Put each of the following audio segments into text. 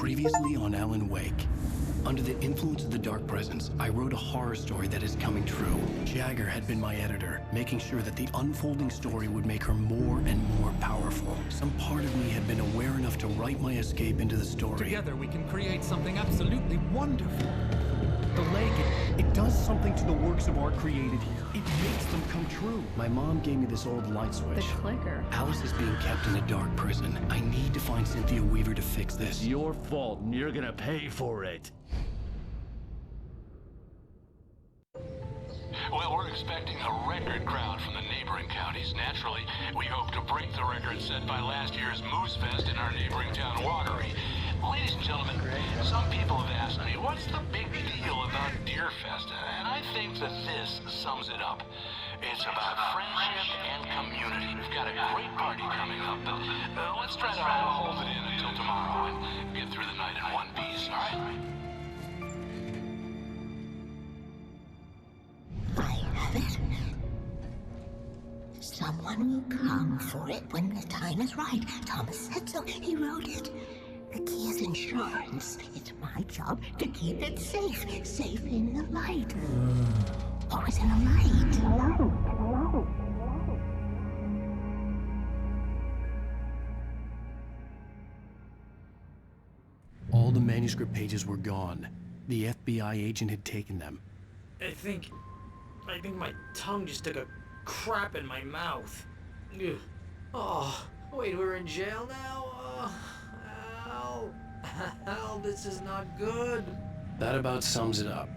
Previously on Alan Wake. Under the influence of the dark presence, I wrote a horror story that is coming true. Jagger had been my editor, making sure that the unfolding story would make her more and more powerful. Some part of me had been aware enough to write my escape into the story. Together we can create something absolutely wonderful. The lake, It does something to the works of art created here. It makes them come true. My mom gave me this old light switch. The clicker. Alice is being kept in a dark prison. I need to find Cynthia Weaver to fix this. It's your fault, and you're gonna pay for it. Well, we're expecting a record crowd from the neighboring counties. Naturally, we hope to break the record set by last year's Moose Fest in our neighboring town, Watery. Ladies and gentlemen, some people have asked me, what's the big deal about Deer Fest? And I think that this sums it up. It's about friendship and community. We've got a great party coming up, but let's try to hold it in until tomorrow and get through the night in one piece, all right? I have it. Someone will come for it when the time is right. Thomas said so. He wrote it. The key is insurance. It's my job to keep it safe. Safe in the light. Always in the light. All the manuscript pages were gone. The FBI agent had taken them. I think my tongue just took a crap in my mouth. Ugh. Oh, wait, we're in jail now? Al, this is not good. That about sums it up.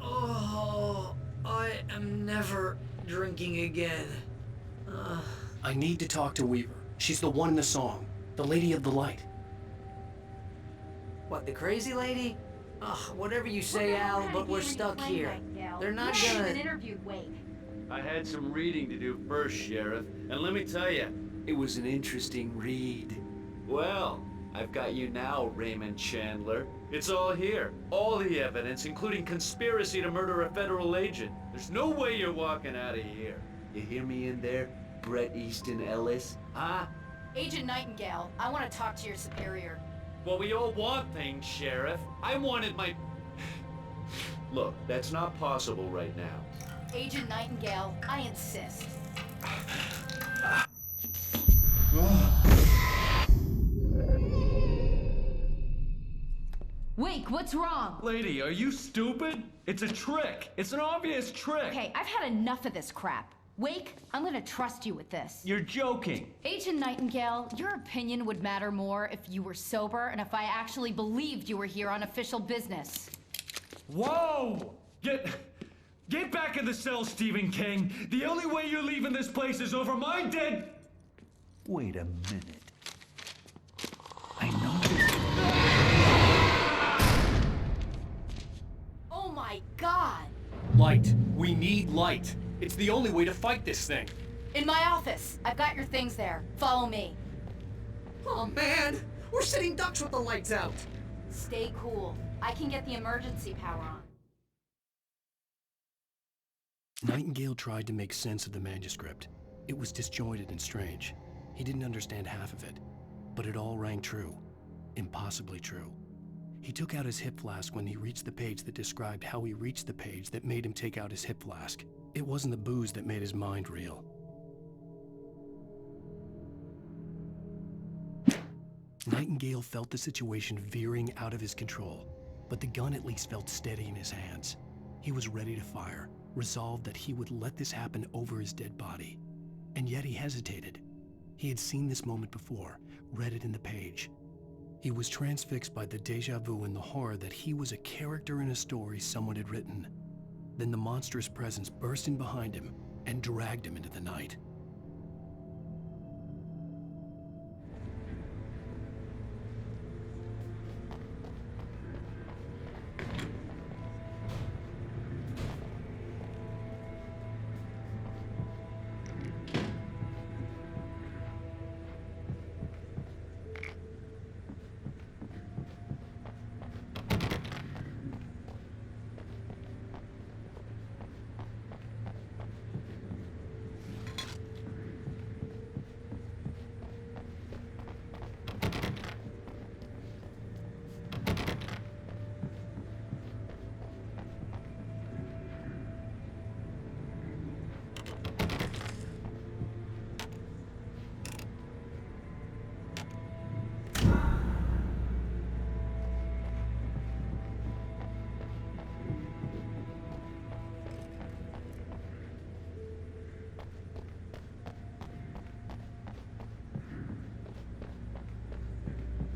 Oh, I am never drinking again. I need to talk to Weaver. She's the one in the song. The Lady of the Light. What, the crazy lady? Ugh, whatever you say, Al, but we're stuck here. They're not gonna... interviewed Wake. I had some reading to do first, Sheriff, and let me tell you, it was an interesting read. Well, I've got you now, Raymond Chandler. It's all here. All the evidence, including conspiracy to murder a federal agent. There's no way you're walking out of here. You hear me in there, Bret Easton Ellis? Huh? Agent Nightingale, I want to talk to your superior. Well, we all want things, Sheriff. I wanted my... Look, that's not possible right now. Agent Nightingale, I insist. Wake, what's wrong? Lady, are you stupid? It's a trick. It's an obvious trick. Okay, I've had enough of this crap. Wake, I'm gonna trust you with this. You're joking. Agent Nightingale, your opinion would matter more if you were sober and if I actually believed you were here on official business. Whoa! Get back in the cell, Stephen King. The only way you're leaving this place is over my dead... Wait a minute. I know this... Oh my God! Light. We need light. It's the only way to fight this thing. In my office. I've got your things there. Follow me. Oh man, we're sitting ducks with the lights out. Stay cool. I can get the emergency power on. Nightingale tried to make sense of the manuscript. It was disjointed and strange. He didn't understand half of it, but it all rang true. Impossibly true. He took out his hip flask when he reached the page that described how he reached the page that made him take out his hip flask. It wasn't the booze that made his mind reel. Nightingale felt the situation veering out of his control, but the gun at least felt steady in his hands. He was ready to fire, resolved that he would let this happen over his dead body. And yet he hesitated. He had seen this moment before, read it in the page. He was transfixed by the deja vu and the horror that he was a character in a story someone had written. Then the monstrous presence burst in behind him and dragged him into the night.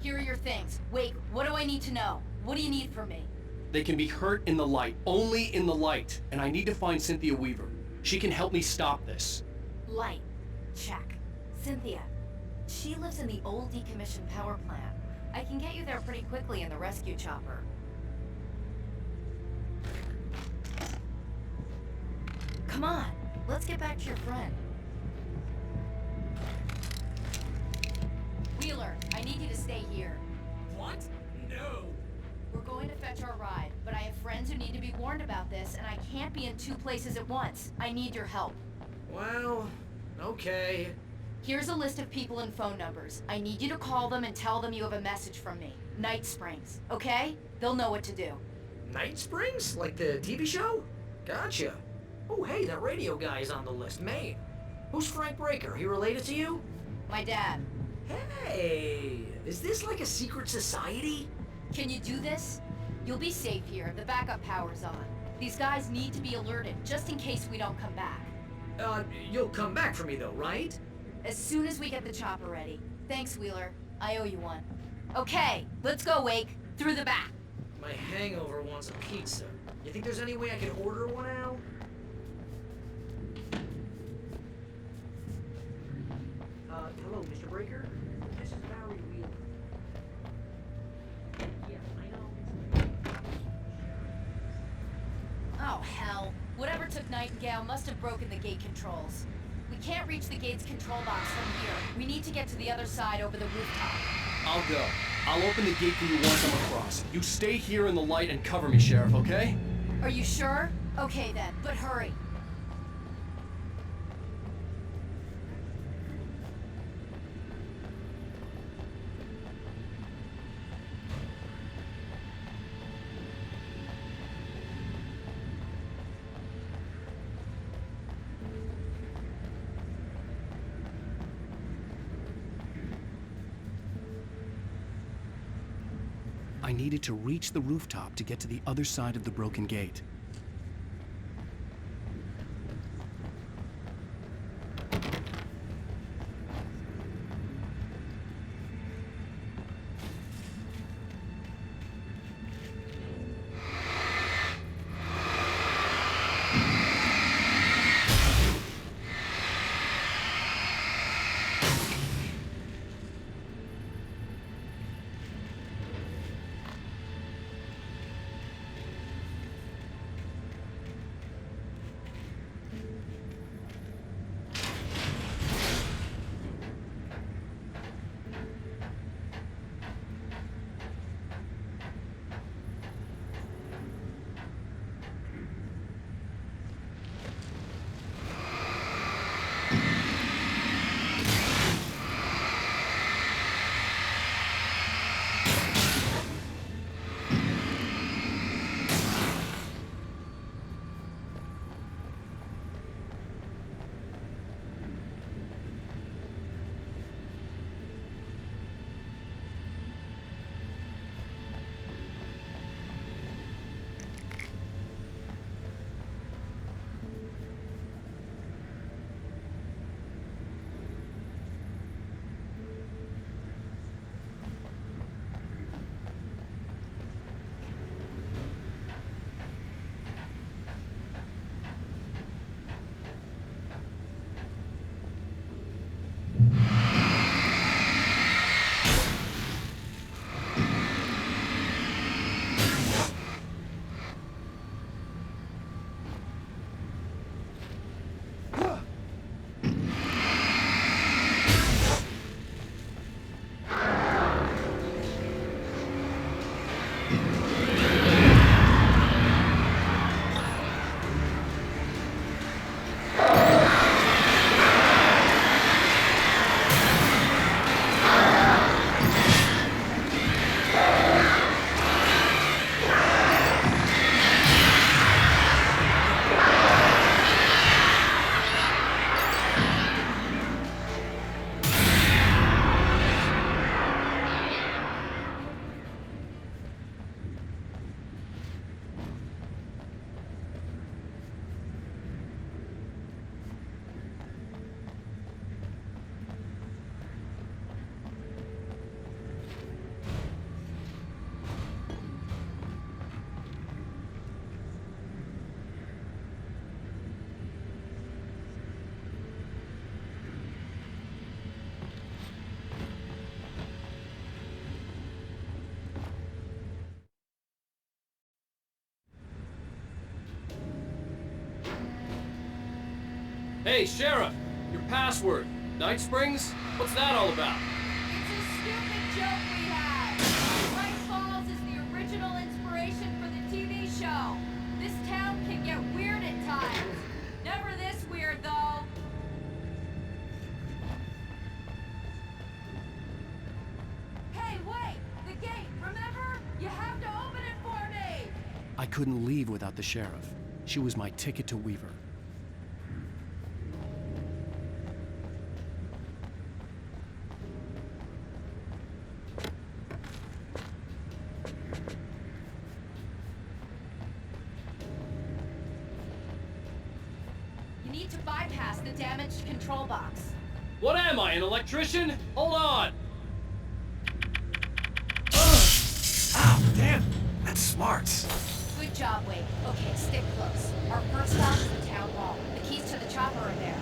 Here are your things. Wait, what do I need to know? What do you need from me? They can be hurt in the light, only in the light, and I need to find Cynthia Weaver. She can help me stop this. Light. Check. Cynthia. She lives in the old decommissioned power plant. I can get you there pretty quickly in the rescue chopper. Come on, let's get back to your friend. Wheeler, I need you to stay here. What? No. We're going to fetch our ride, but I have friends who need to be warned about this, and I can't be in 2 places at once. I need your help. Well, okay. Here's a list of people and phone numbers. I need you to call them and tell them you have a message from me. Night Springs, okay? They'll know what to do. Night Springs? Like the TV show? Gotcha. Oh, hey, that radio guy is on the list, Maine. Who's Frank Breaker? He related to you? My dad. Hey, is this like a secret society? Can you do this? You'll be safe here. The backup power's on. These guys need to be alerted, just in case we don't come back. You'll come back for me though, right? As soon as we get the chopper ready. Thanks, Wheeler. I owe you one. Okay, let's go, Wake. Through the back. My hangover wants a pizza. You think there's any way I can order one out? Hello, Mr. Breaker? This is Barry Wheeler. Yeah, I know. Oh, hell. Whatever took Nightingale must have broken the gate controls. We can't reach the gate's control box from here. We need to get to the other side over the rooftop. I'll go. I'll open the gate for you once I'm across. You stay here in the light and cover me, Sheriff, okay? Are you sure? Okay then, but hurry. I needed to reach the rooftop to get to the other side of the broken gate. Hey, Sheriff! Your password. Night Springs? What's that all about? It's a stupid joke we had. Bright Falls is the original inspiration for the TV show. This town can get weird at times. Never this weird, though. Hey, wait! The gate, remember? You have to open it for me! I couldn't leave without the sheriff. She was my ticket to Weaver. You need to bypass the damaged control box. What am I, an electrician? Hold on! Ow, damn! That's smart. Good job, Wade. Okay, stick close. Our first stop is the town hall. The keys to the chopper are there.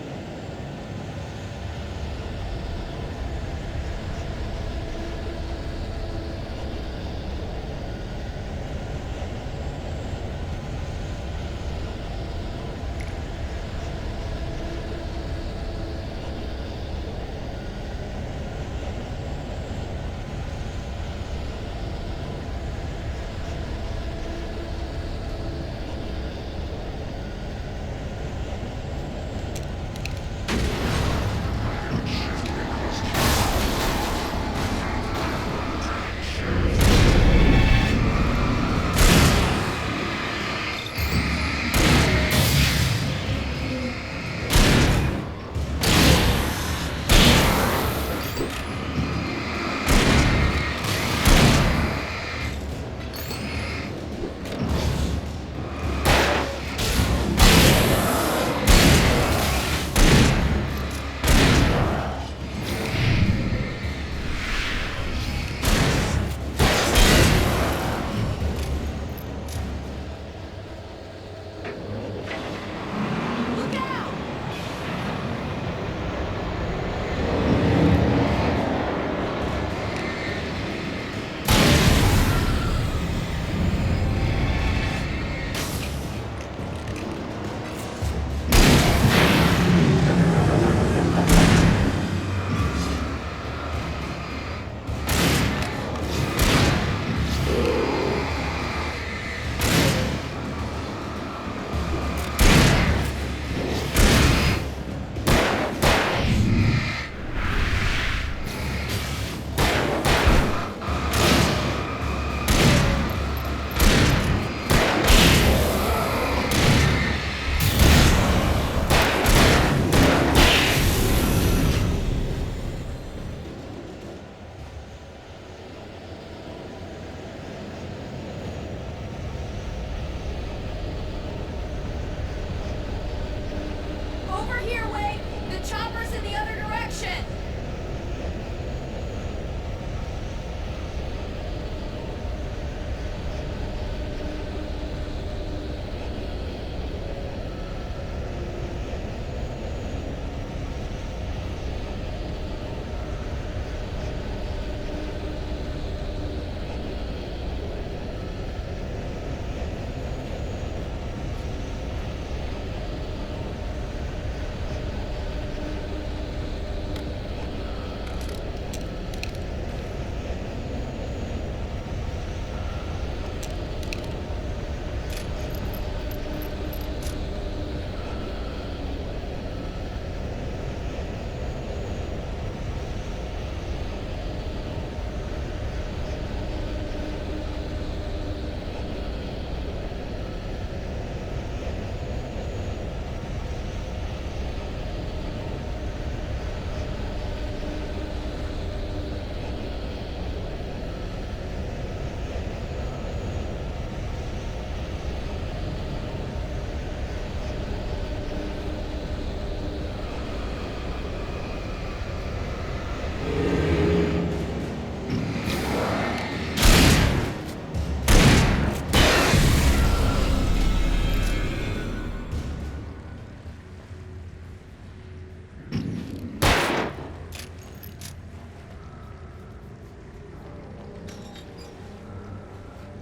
Over here, Wade! The chopper's in the other direction!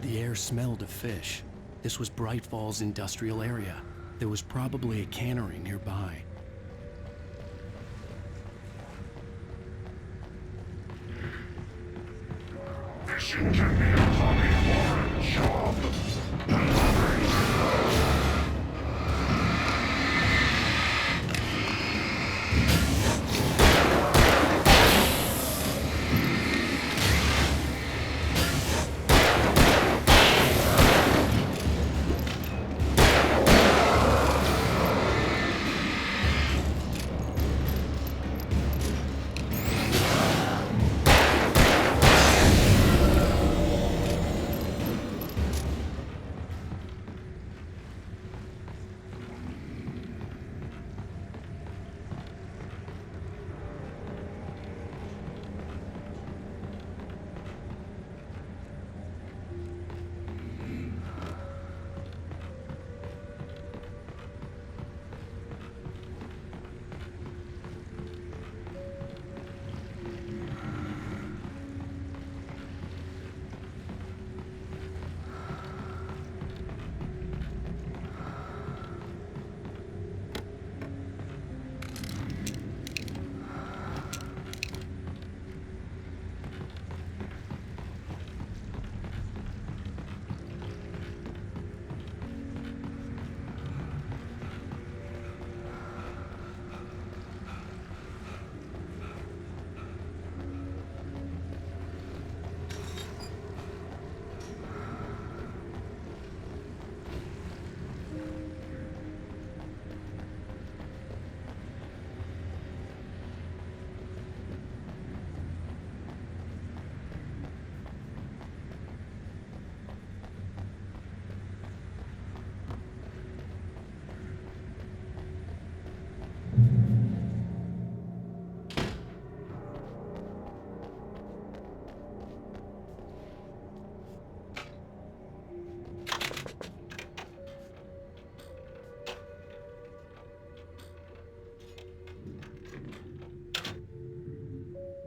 The air smelled of fish. This was Bright Falls industrial area. There was probably a cannery nearby.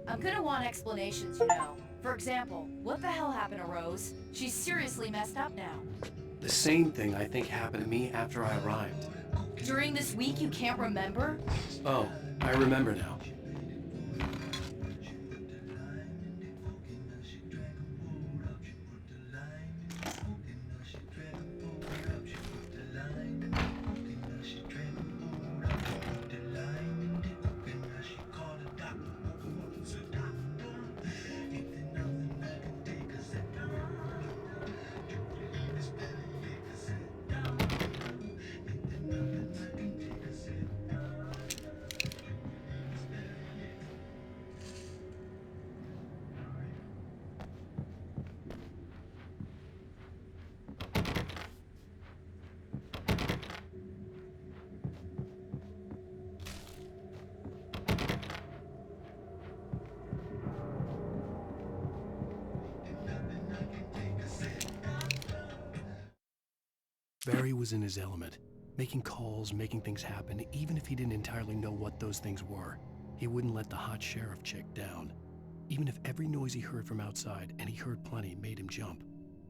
I'm gonna want explanations, you know. For example, what the hell happened to Rose? She's seriously messed up now. The same thing I think happened to me after I arrived. During this week you can't remember? Oh, I remember now. Barry was in his element, making calls, making things happen, even if he didn't entirely know what those things were. He wouldn't let the hot sheriff chick down. Even if every noise he heard from outside, and he heard plenty, made him jump.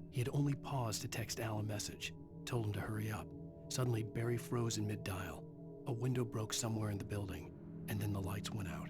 He had only paused to text Al a message, told him to hurry up. Suddenly, Barry froze in mid-dial. A window broke somewhere in the building, and then the lights went out.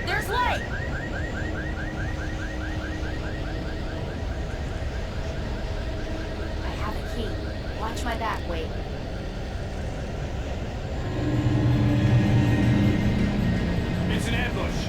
There's light! I have a key. Watch my back, wait. It's an ambush.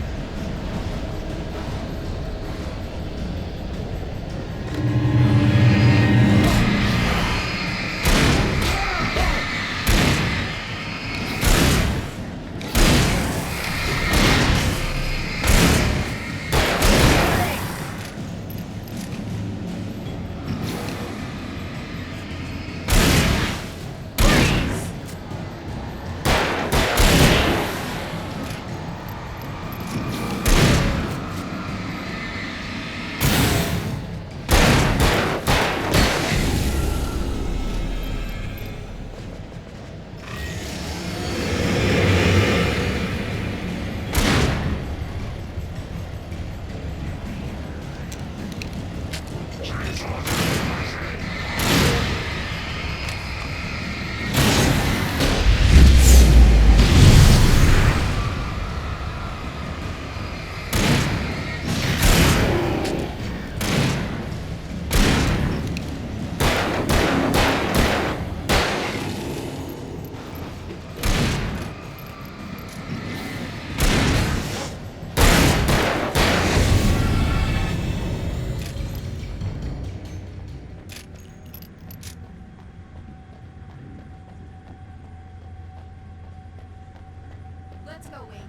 Let's go, Wing.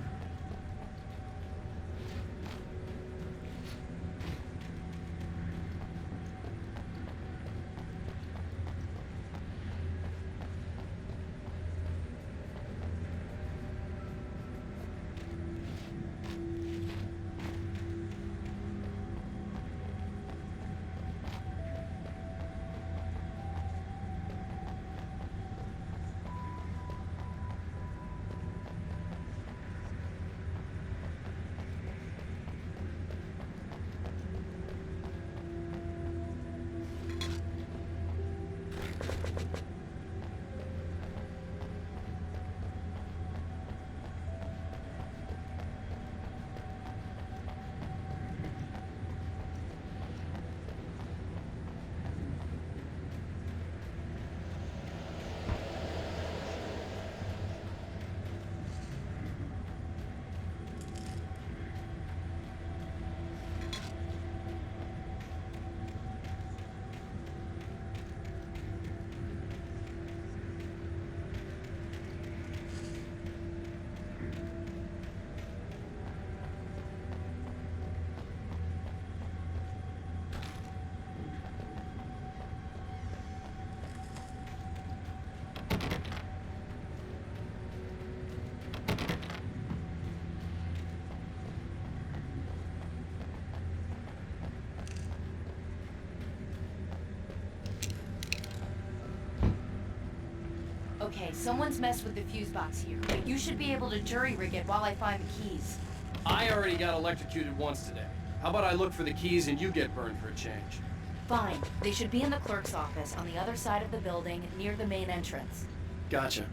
Okay, someone's messed with the fuse box here, but you should be able to jury-rig it while I find the keys. I already got electrocuted once today. How about I look for the keys and you get burned for a change? Fine. They should be in the clerk's office on the other side of the building, near the main entrance. Gotcha.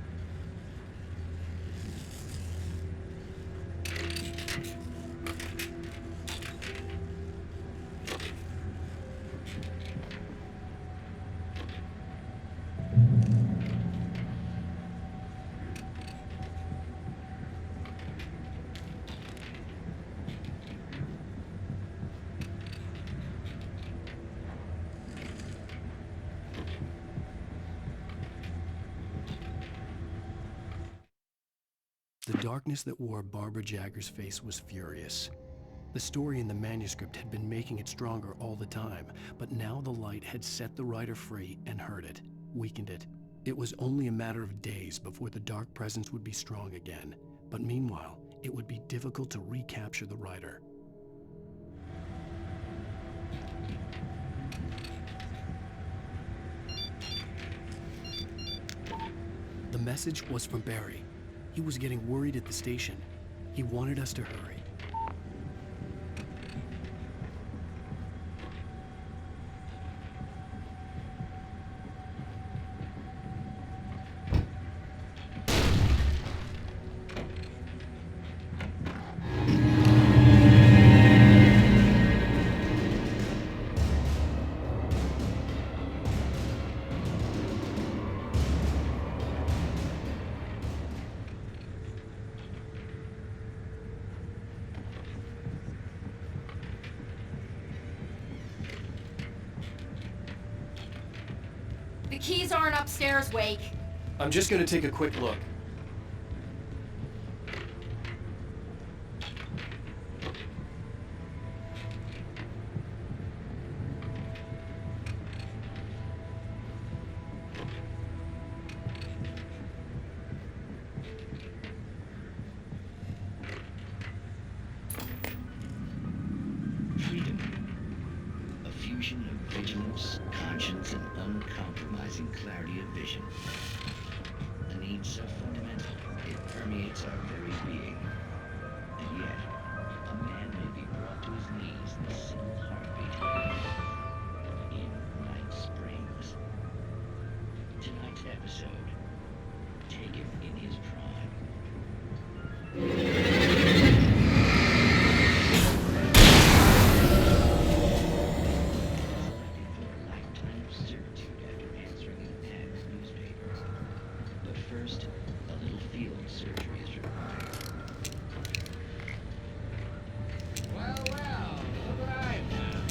The darkness that wore Barbara Jagger's face was furious. The story in the manuscript had been making it stronger all the time, but now the light had set the writer free and hurt it, weakened it. It was only a matter of days before the dark presence would be strong again, but meanwhile, it would be difficult to recapture the writer. The message was from Barry. He was getting worried at the station. He wanted us to hurry. keys aren't upstairs, Wake. I'm just gonna take a quick look. Freedom. A fusion of vigilance, conscience, and uncompromising clarity of vision. A need so fundamental, it permeates our very being. And yet, a man may be brought to his knees in a single heartbeat. In Night Springs. Tonight's episode, taken in his prime. First, a little field surgery is required. Well, look what I've found.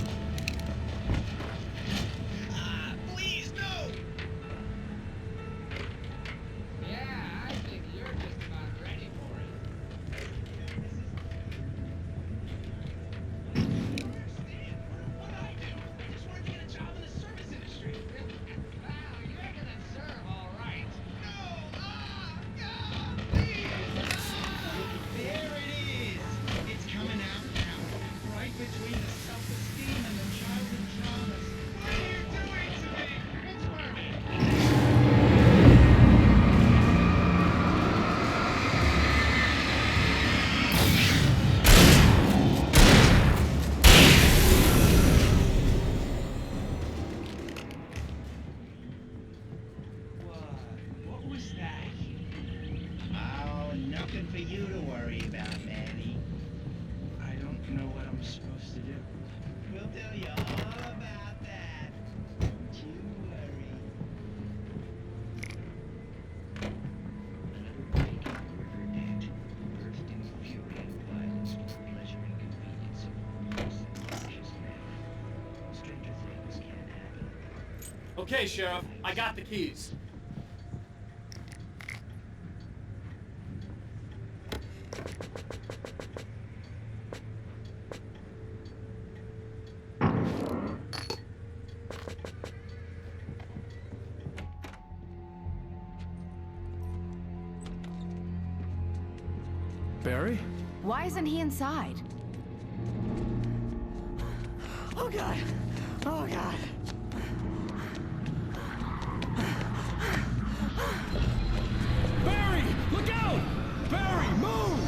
Please, no! Yeah, I think you're just about ready for it. I don't understand. What do I do? I just want to get a job in the service industry. Wow, you're gonna serve all right. There it is! It's coming out now, right between the self-esteem and the childhood traumas. What are you doing to me? It's working. What was that? Oh, nothing for you to worry about, Manny. I don't know what I'm supposed to do. We'll tell you all about that. Don't you worry. Another break in the river net, bursting fury and violence for the pleasure and convenience of homeless and malicious men. Stranger things can't happen. Okay, Sheriff, I got the keys. Barry? Why isn't he inside? Oh, God. Oh, God. Barry! Look out! Barry, move!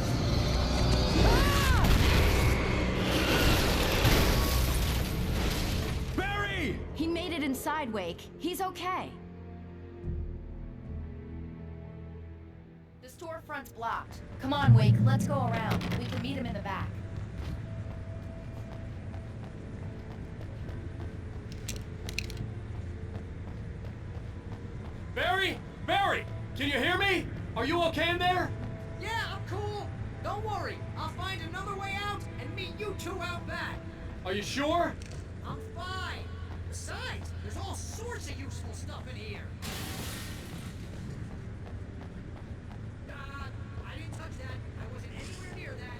Barry! He made it inside, Wake. He's okay. The storefront's blocked. Come on, Wake. Let's go around. We can meet him in the back. Barry? Barry! Can you hear me? Are you okay in there? Yeah, I'm cool. Don't worry. I'll find another way out and meet you two out back. Are you sure? I'm fine. Besides, there's all sorts of useful stuff in here. I didn't touch that. I wasn't anywhere near that.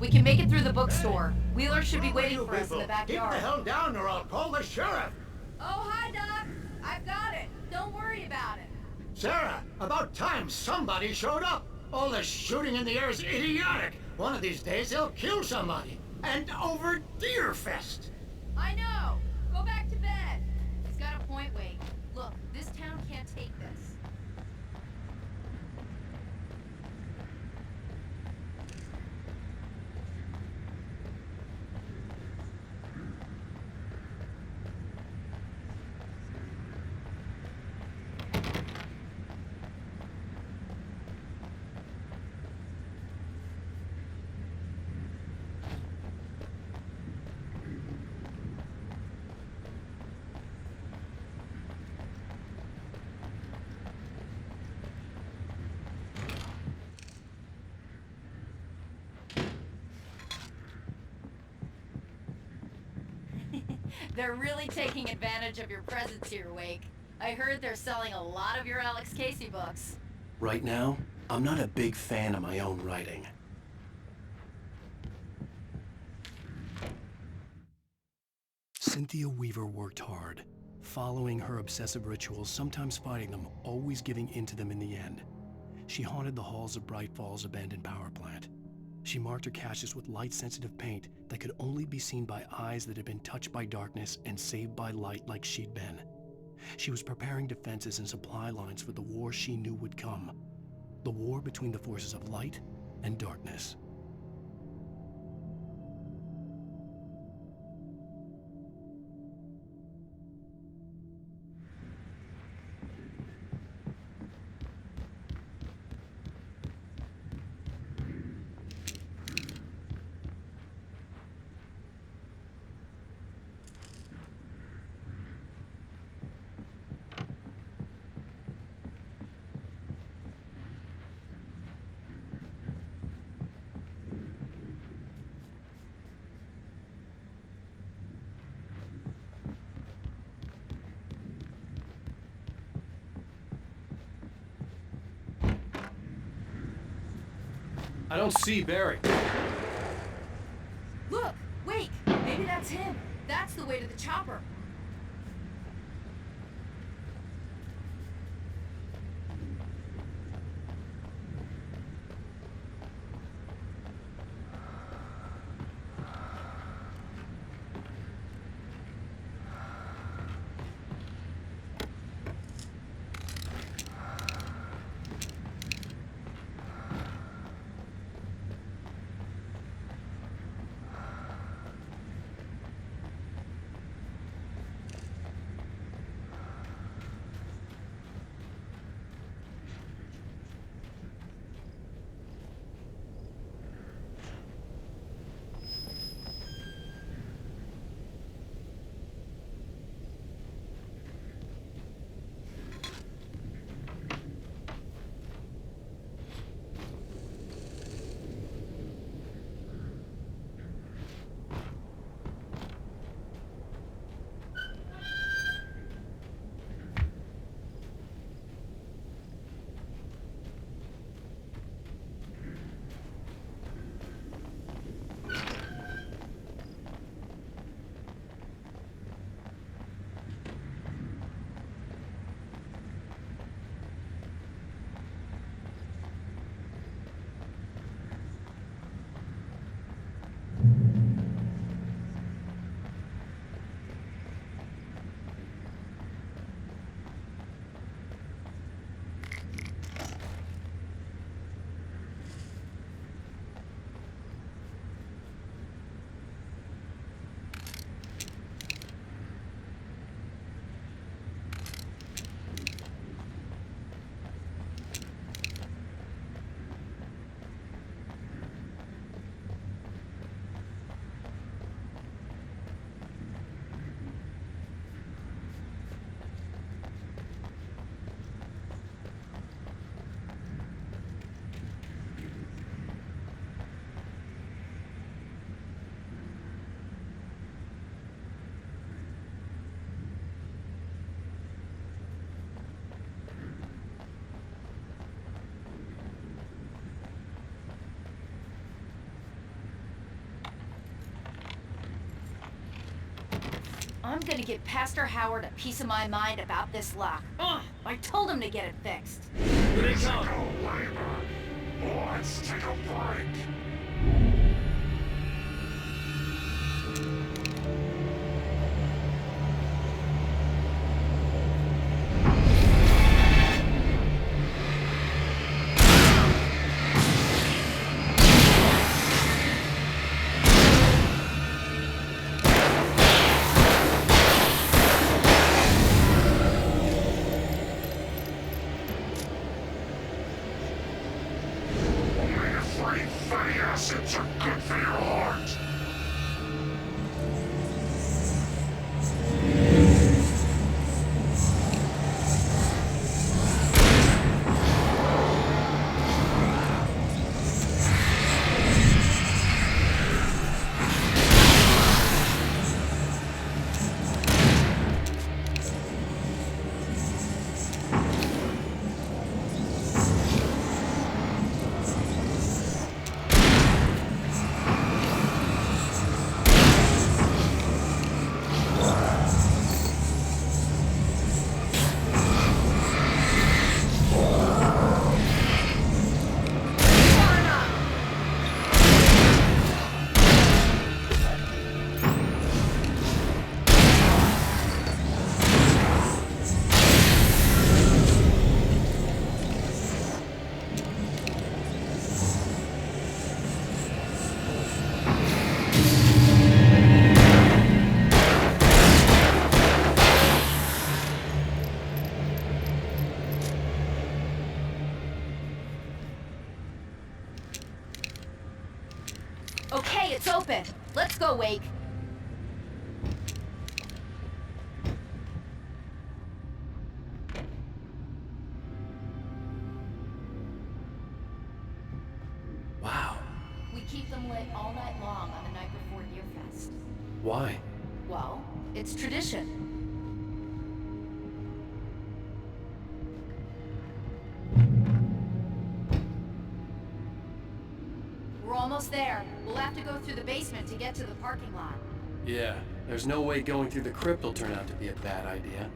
We can make it through the bookstore. Wheeler should be waiting for us in the Keep the backyard. hell down or I'll call the sheriff. Oh, hi, Doc. I've got it. Don't worry about it. Sarah, about time somebody showed up. All this shooting in the air is idiotic. One of these days they'll kill somebody. And over Deerfest. I know. Go back to bed. He's got a point, Wade. Look, this town can't take this. They're really taking advantage of your presence here, Wake. I heard they're selling a lot of your Alex Casey books. Right now, I'm not a big fan of my own writing. Cynthia Weaver worked hard, following her obsessive rituals, sometimes fighting them, always giving in to them in the end. She haunted the halls of Bright Falls abandoned power plant. She marked her caches with light-sensitive paint that could only be seen by eyes that had been touched by darkness and saved by light like she'd been. She was preparing defenses and supply lines for the war she knew would come. The war between the forces of light and darkness. I don't see Barry. Look! Wake! Maybe that's him. That's the way to the chopper. give Pastor Howard a piece of my mind about this lock. Ugh, I told him to get it fixed. Here they come. Let's take a break. Fatty acids are good for your heart. Okay, it's open. Let's go, Wake. Wow. We keep them lit all night long on the night before Deerfest. Why? Well, it's tradition. We're almost there. We'll have to go through the basement to get to the parking lot. Yeah, there's no way going through the crypt will turn out to be a bad idea.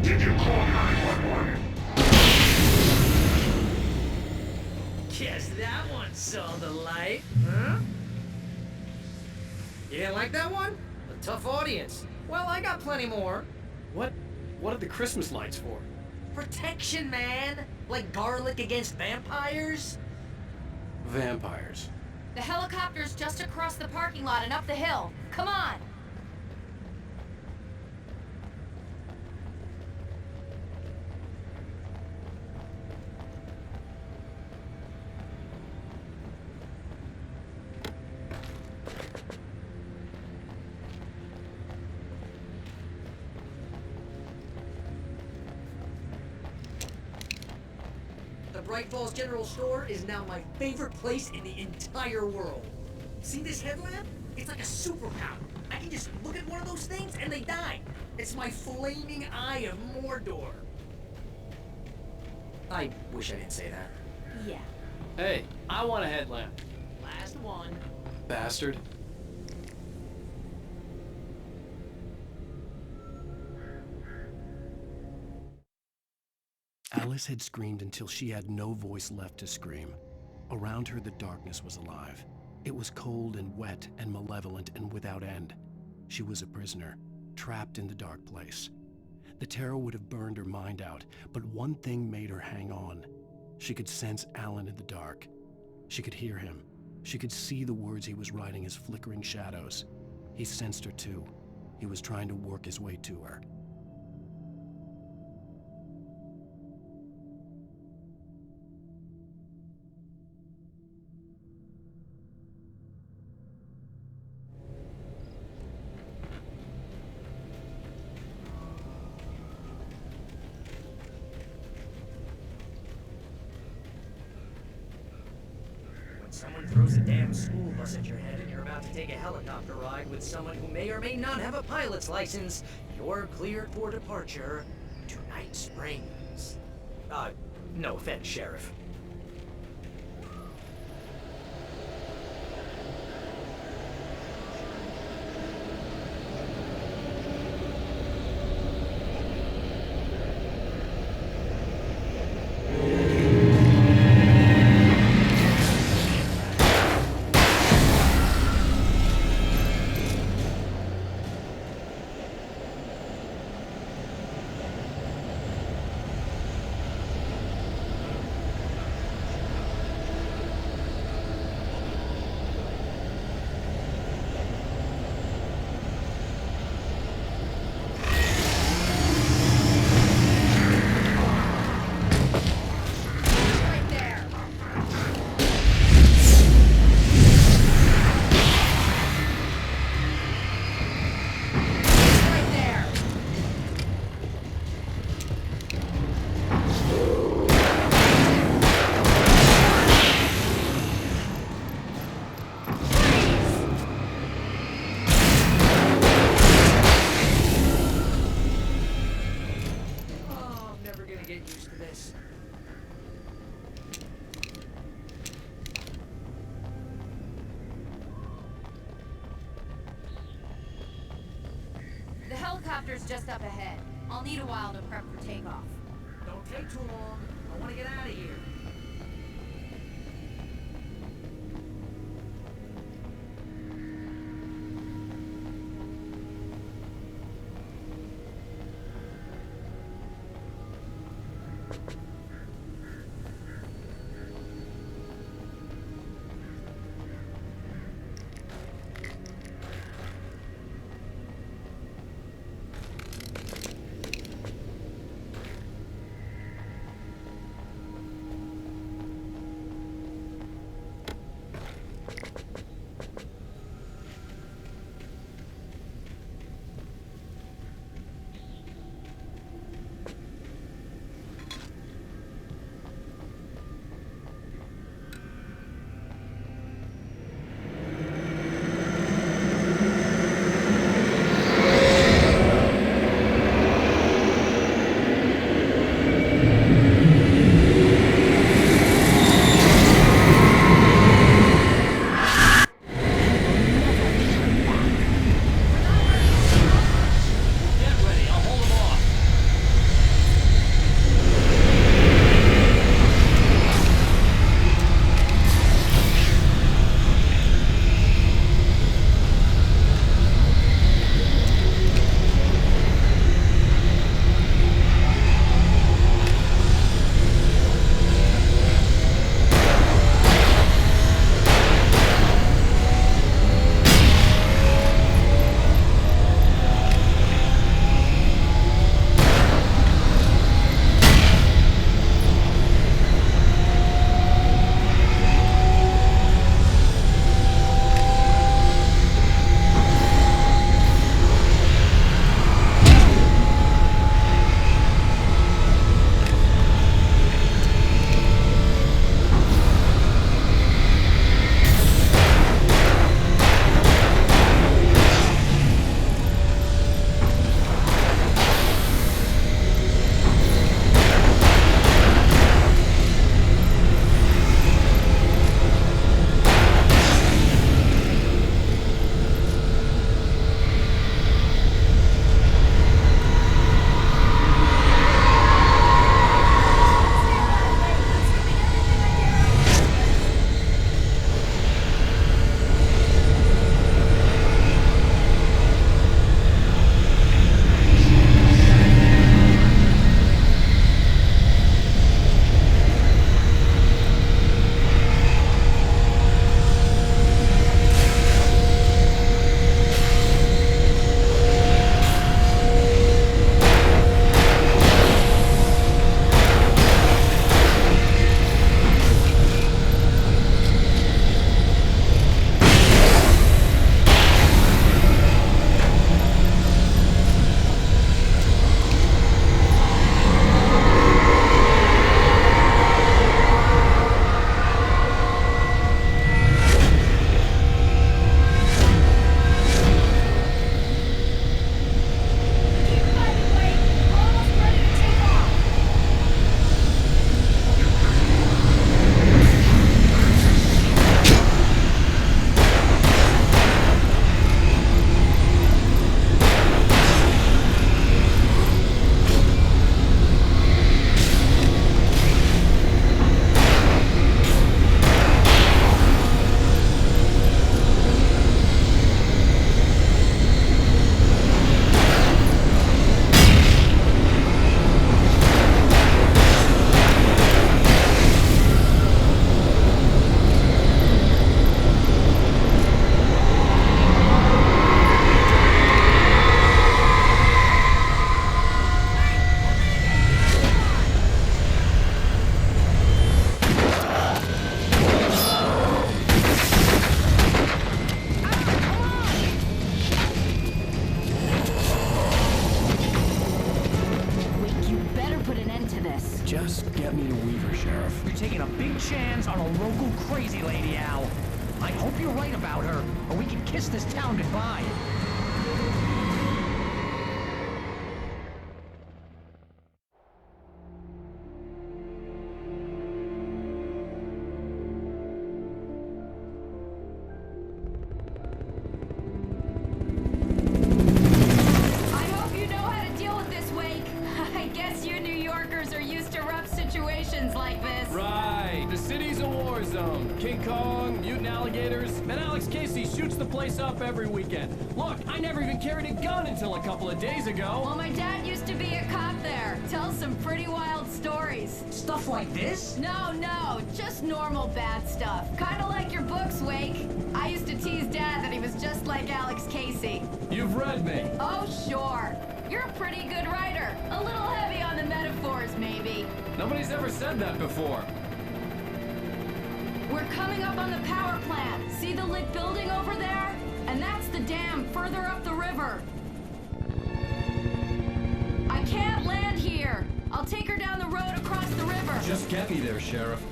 Did you call 911? Guess that one saw the light, huh? You didn't like that one? A tough audience. Well, I got plenty more. What are the Christmas lights for? Protection, man! Like garlic against vampires? Vampires. The helicopter's just across the parking lot and up the hill. Come on! The Bright Falls General Store is now my favorite place in the entire world. See this headlamp? It's like a superpower. I can just look at one of those things and they die. It's my flaming eye of Mordor. I wish I didn't say that. Yeah. Hey, I want a headlamp. Last one. Bastard. Alice had screamed until she had no voice left to scream. Around her, the darkness was alive. It was cold and wet and malevolent and without end. She was a prisoner, trapped in the dark place. The terror would have burned her mind out, but one thing made her hang on. She could sense Alan in the dark. She could hear him. She could see the words he was writing as flickering shadows. He sensed her too. He was trying to work his way to her. Someone throws a damn school bus at your head and you're about to take a helicopter ride with someone who may or may not have a pilot's license, you're cleared for departure to Night Springs. No offense, Sheriff. The helicopter's just up ahead. I'll need a while to prep for takeoff. Don't take too long. I want to get out of here. local crazy lady, Al. I hope you're right about her, or we can kiss this town goodbye. Like this. Right, the city's a war zone. King Kong, mutant alligators, and Alex Casey shoots the place up every weekend. Look, I never even carried a gun until a couple of days ago. Well, my dad used to be a cop there. Tells some pretty wild stories. Stuff like this? No, just normal bad stuff. Kinda like your books, Wake. I used to tease Dad that he was just like Alex Casey. You've read me. Oh, sure. You're a pretty good writer. A little heavy on the metaphors, maybe. Nobody's ever said that before. We're coming up on the power plant. See the lit building over there? And that's the dam further up the river. I can't land here. I'll take her down the road across the river. Just get me there, Sheriff.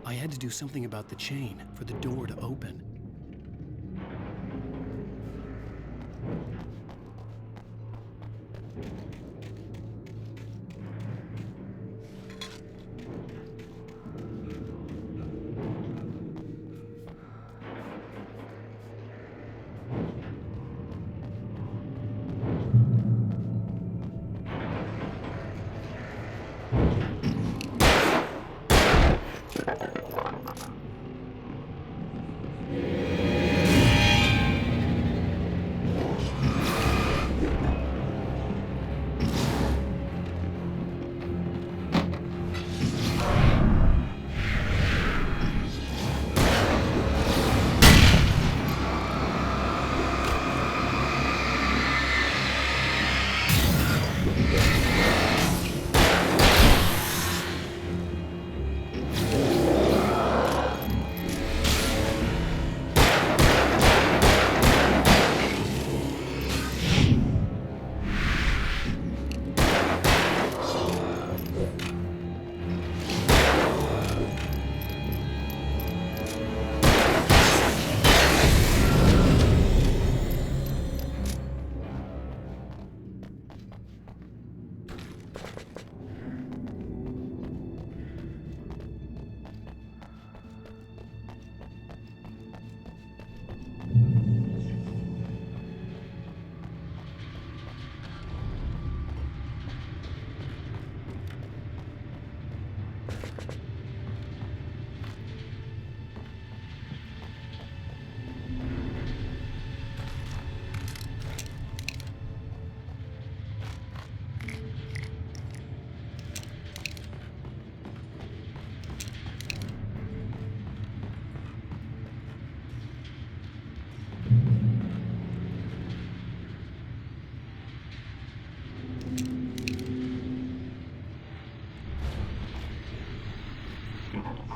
I had to do something about the chain for the door to open.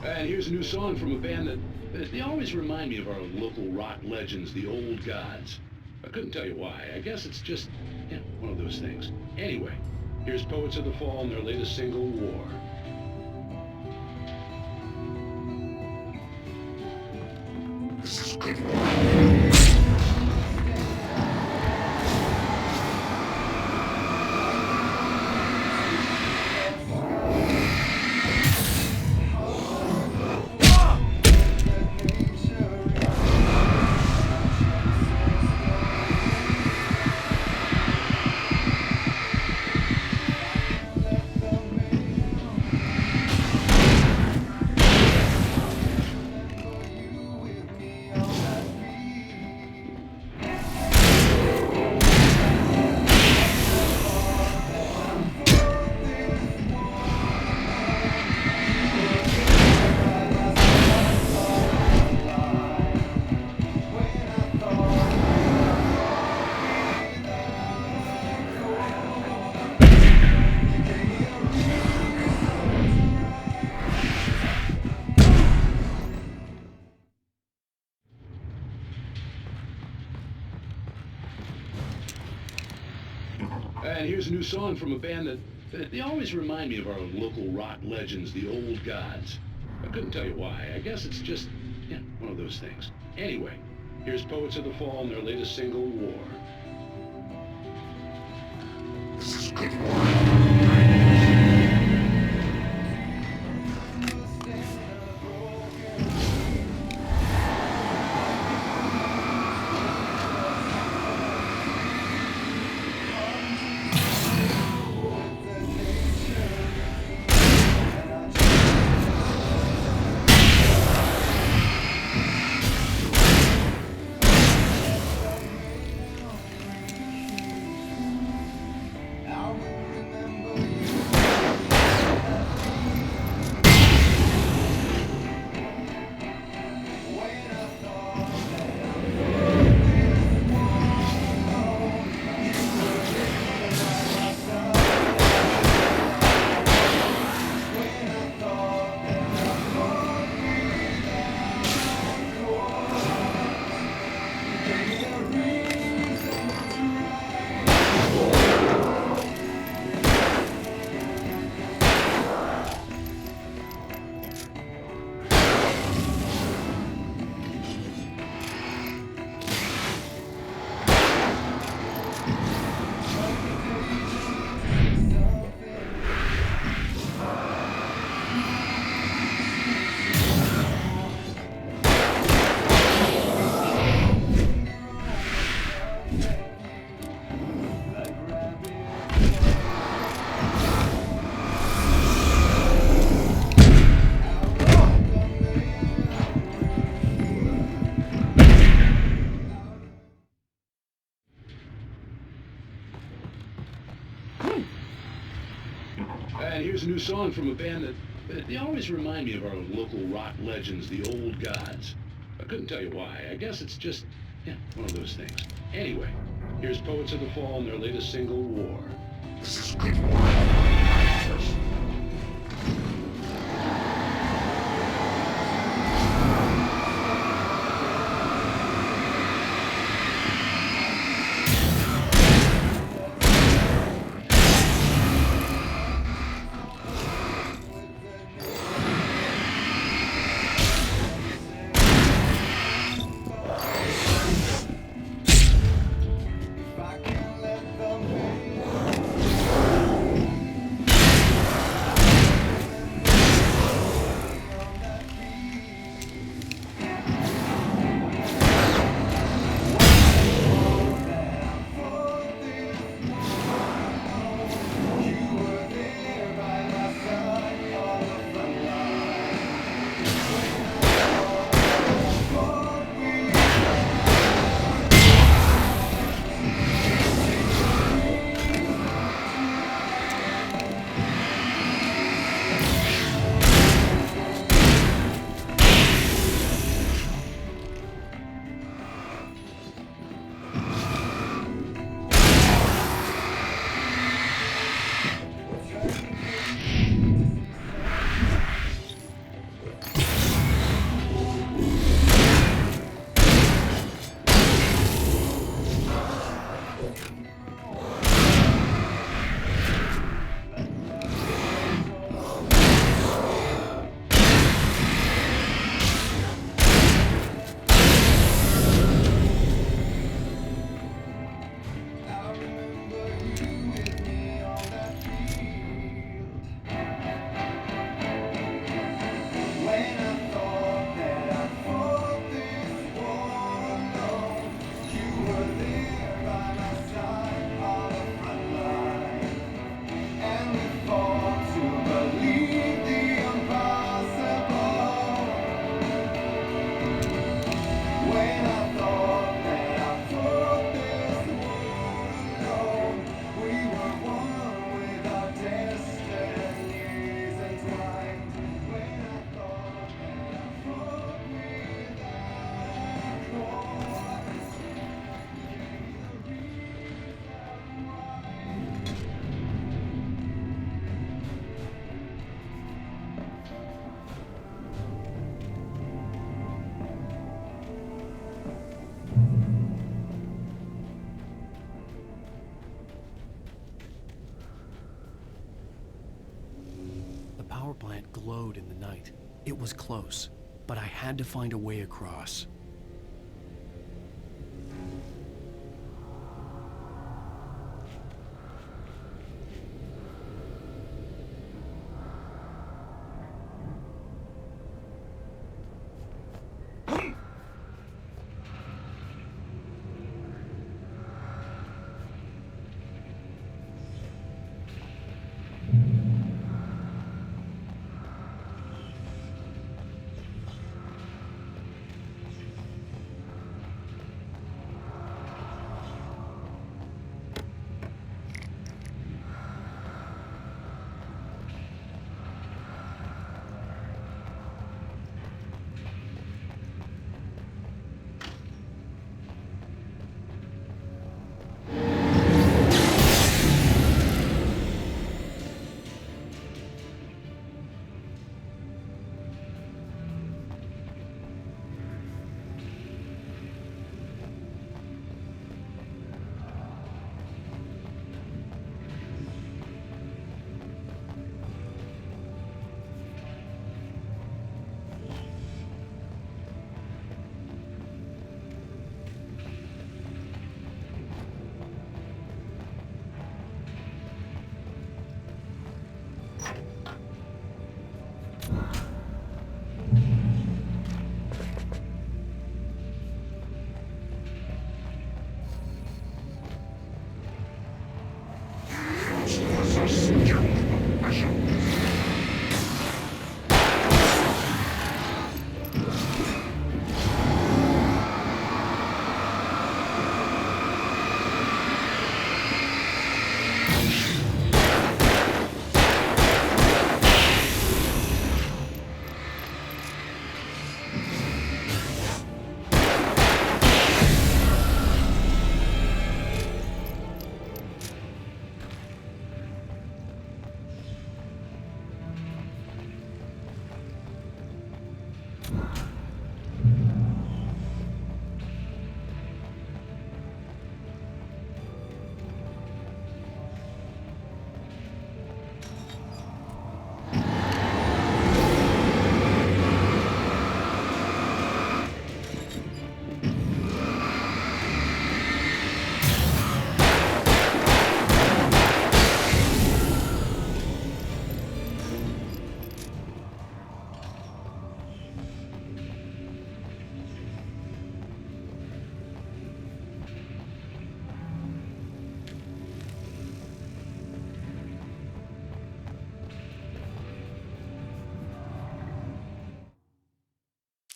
And here's a new song from a band that they always remind me of our local rock legends, the Old Gods. I couldn't tell you why. I guess it's just, yeah, one of those things. Anyway, here's Poets of the Fall and their latest single, War. This is good. And here's a new song from a band that they always remind me of our local rock legends, the Old Gods. I couldn't tell you why. I guess it's just, yeah, one of those things. Anyway, here's Poets of the Fall and their latest single, War. This is good. And here's a new song from a band that they always remind me of our local rock legends, the Old Gods. I couldn't tell you why. I guess it's just, yeah, one of those things. Anyway, here's Poets of the Fall and their latest single, War. This is good. was close, but I had to find a way across.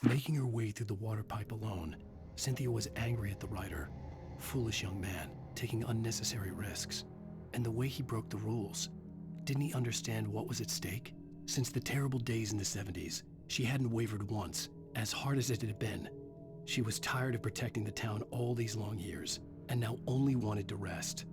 Making her way through the water pipe alone, Cynthia was angry at the writer. Foolish young man, taking unnecessary risks. And the way he broke the rules. Didn't he understand what was at stake? Since the terrible days in the 70s, she hadn't wavered once, as hard as it had been. She was tired of protecting the town all these long years, and now only wanted to rest.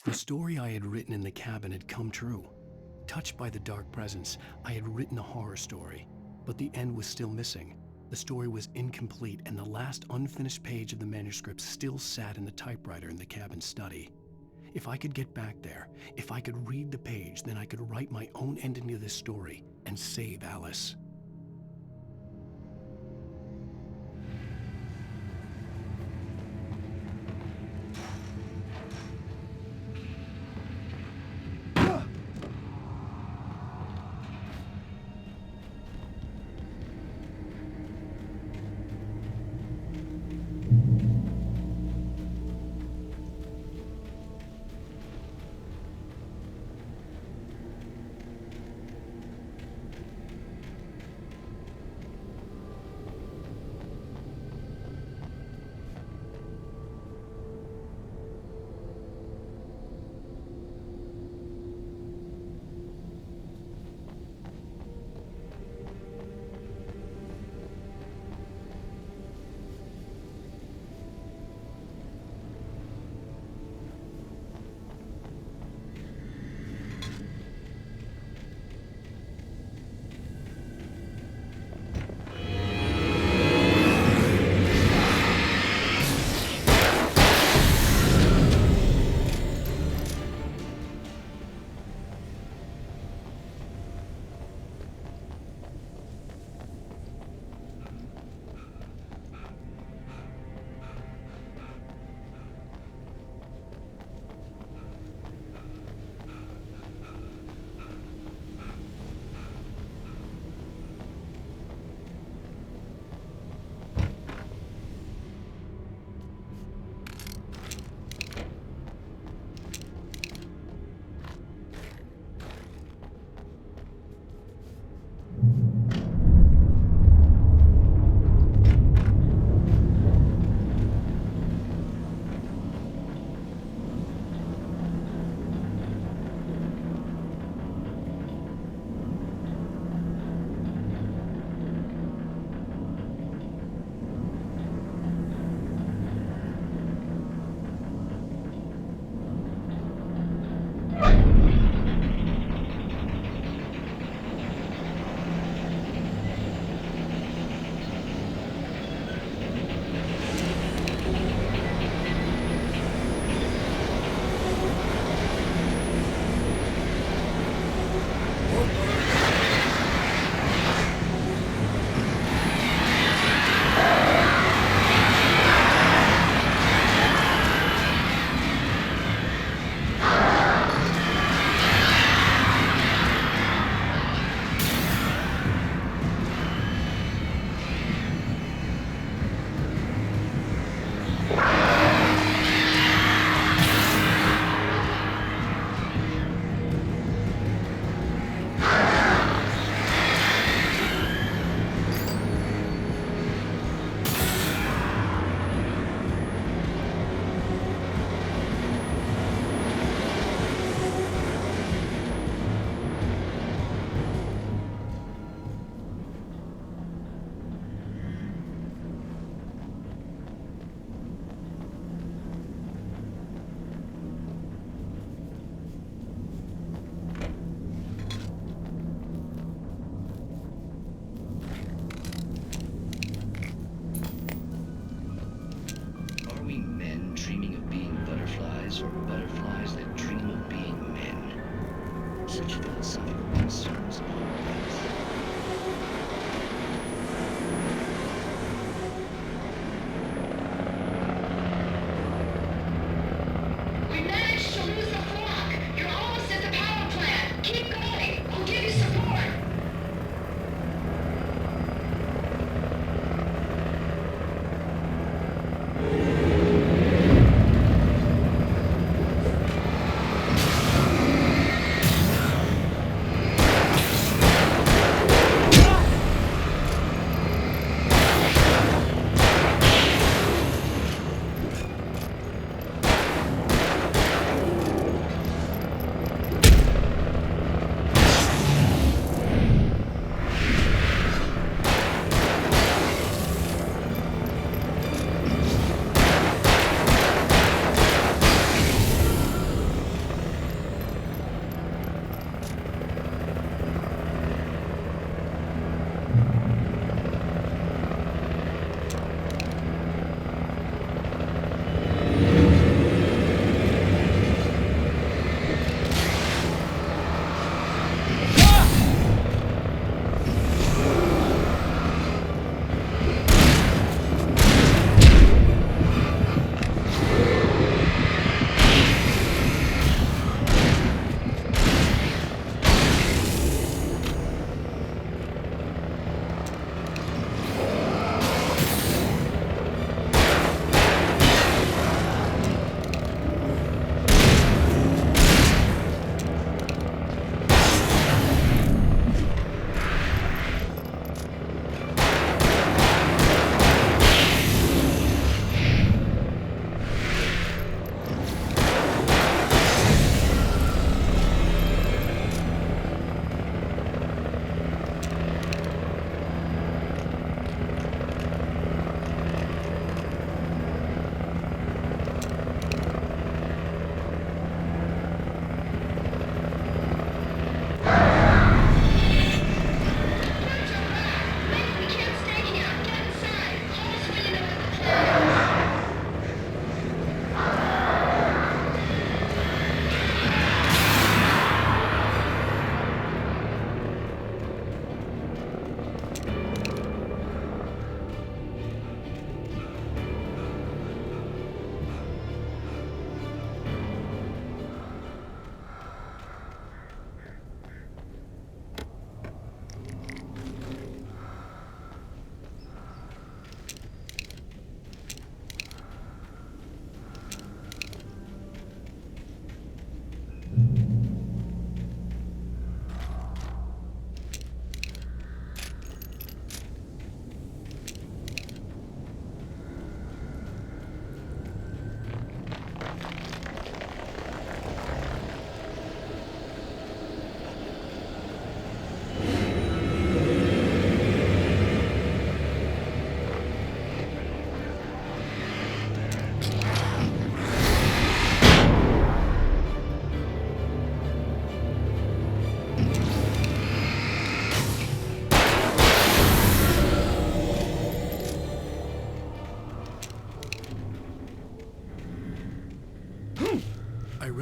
The story I had written in the cabin had come true. Touched by the dark presence, I had written a horror story, but the end was still missing. The story was incomplete, and the last unfinished page of the manuscript still sat in the typewriter in the cabin study. If I could get back there, if I could read the page, then I could write my own ending to this story and save Alice.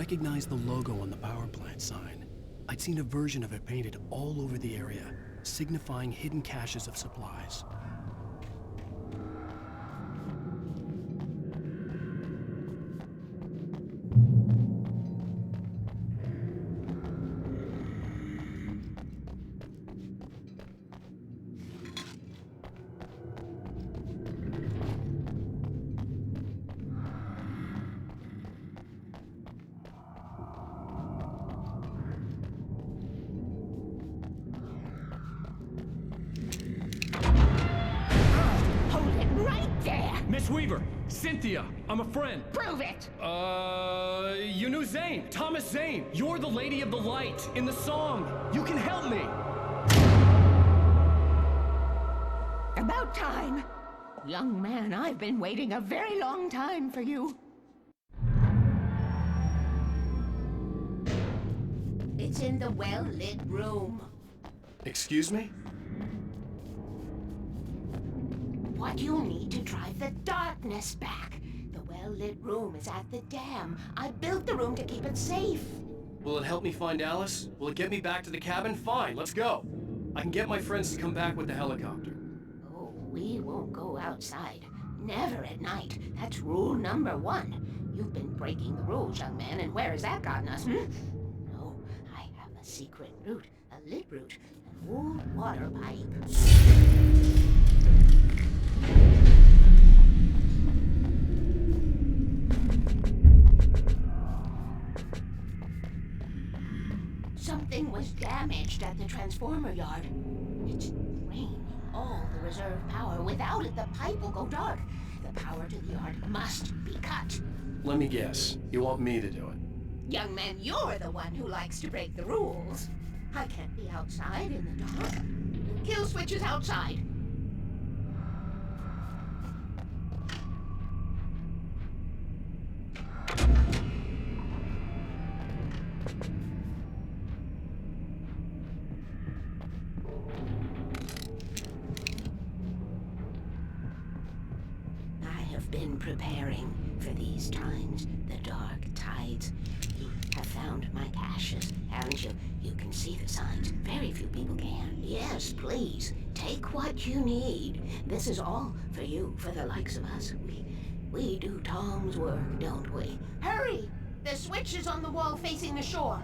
recognized the logo on the power plant sign. I'd seen a version of it painted all over the area, signifying hidden caches of supplies. Miss Weaver, Cynthia, I'm a friend. Prove it! You knew Zane, Thomas Zane. You're the Lady of the Light in the song. You can help me. About time. Young man, I've been waiting a very long time for you. It's in the well-lit room. Excuse me? What you'll need to drive the darkness back. The well-lit room is at the dam. I built the room to keep it safe. Will it help me find Alice? Will it get me back to the cabin? Fine, let's go. I can get my friends to come back with the helicopter. Oh, we won't go outside. Never at night. That's rule number 1. You've been breaking the rules, young man, and where has that gotten us, No, I have a secret route, a lit route, an old water pipe. Something was damaged at the transformer yard. It's draining all the reserve power. Without it, the pipe will go dark. The power to the yard must be cut. Let me guess. You want me to do it? Young man, you're the one who likes to break the rules. I can't be outside in the dark. The kill switch is outside. Been preparing for these times, the dark tides. You have found my caches, haven't you? You can see the signs. Very few people can. Yes, please, take what you need. This is all for you, for the likes of us. We do Tom's work, don't we? Hurry! The switch is on the wall facing the shore.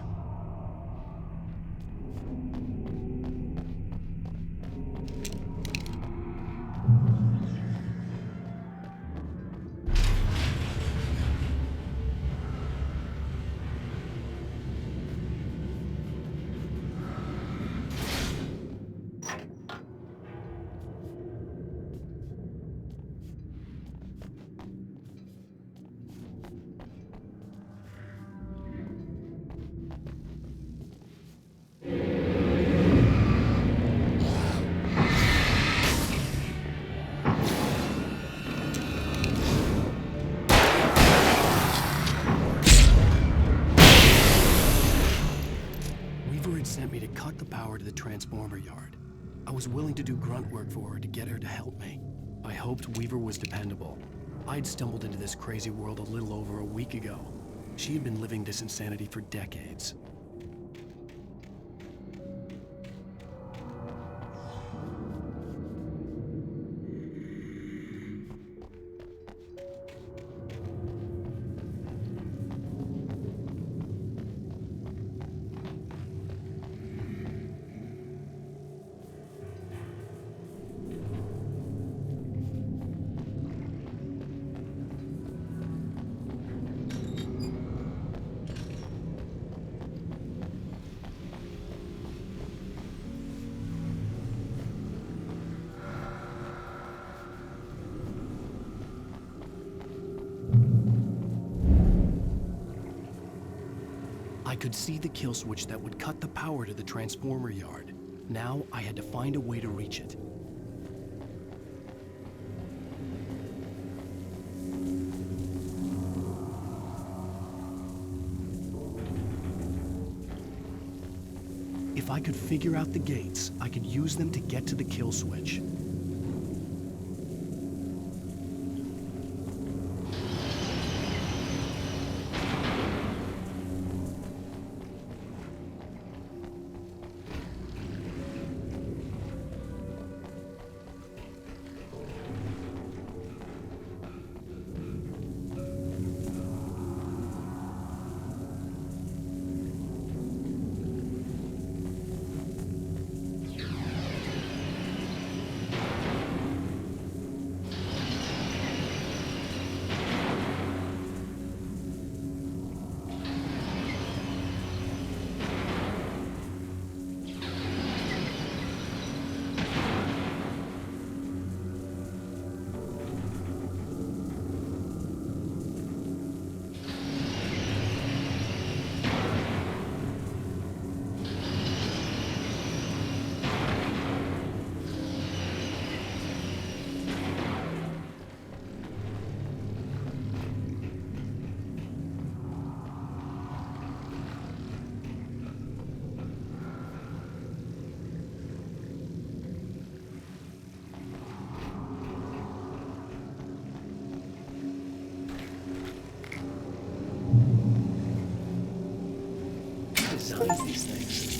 Sent me to cut the power to the transformer yard. I was willing to do grunt work for her to get her to help me. I hoped Weaver was dependable. I'd stumbled into this crazy world a little over a week ago. She had been living this insanity for decades. I could see the kill switch that would cut the power to the transformer yard. Now I had to find a way to reach it. If I could figure out the gates, I could use them to get to the kill switch. designs these things?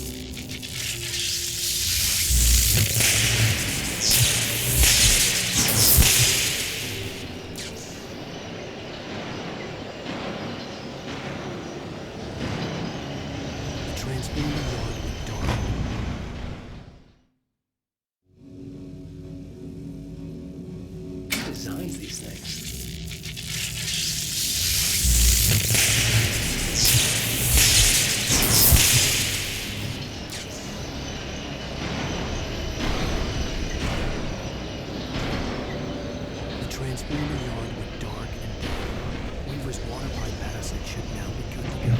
The transformer yard went dark. Who designs these things? The transformer yard went dark and dead. Weaver's water pipe passage should now be good to go.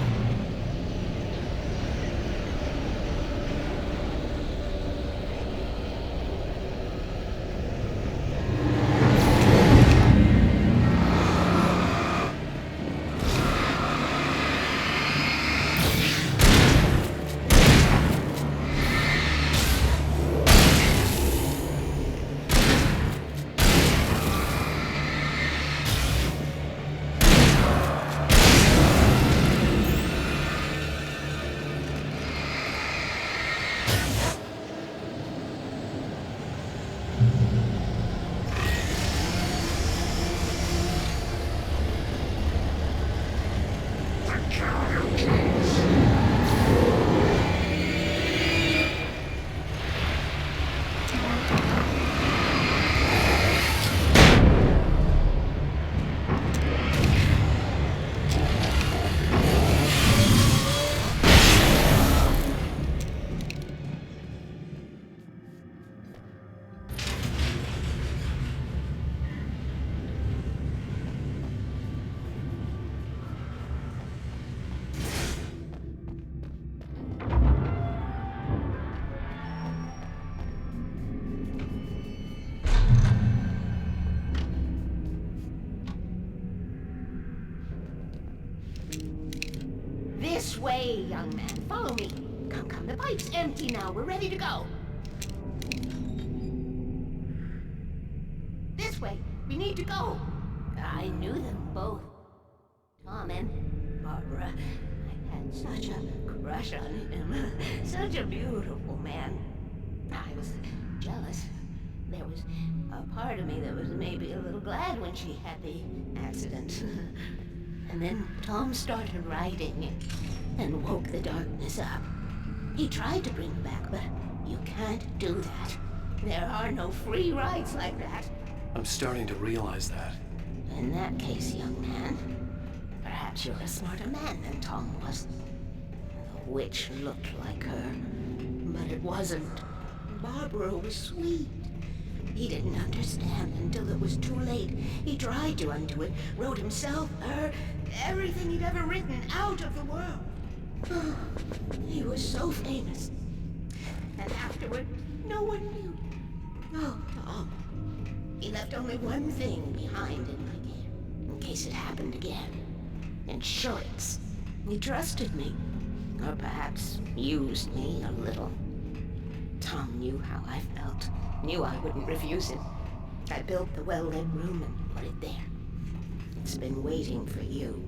This way, young man. Follow me. Come, come. The pipe's empty now. We're ready to go. This way. We need to go. I knew them both. Tom and Barbara. I had such a crush on him. Such a beautiful man. I was jealous. There was a part of me that was maybe a little glad when she had the accident. And then Tom started riding and woke the darkness up. He tried to bring her back, but you can't do that. There are no free rides like that. I'm starting to realize that. In that case, young man, perhaps you're a smarter man than Tom was. The witch looked like her, but it wasn't. Barbara was sweet. He didn't understand until it was too late. He tried to undo it, wrote himself, her, everything he'd ever written out of the world. He was so famous. And afterward, no one knew. Oh, Tom. He left only one thing behind in my care, in case it happened again. Insurance. He trusted me. Or perhaps used me a little. Tom knew how I felt. Knew I wouldn't refuse him. I built the well-lit room and put it there. It's been waiting for you.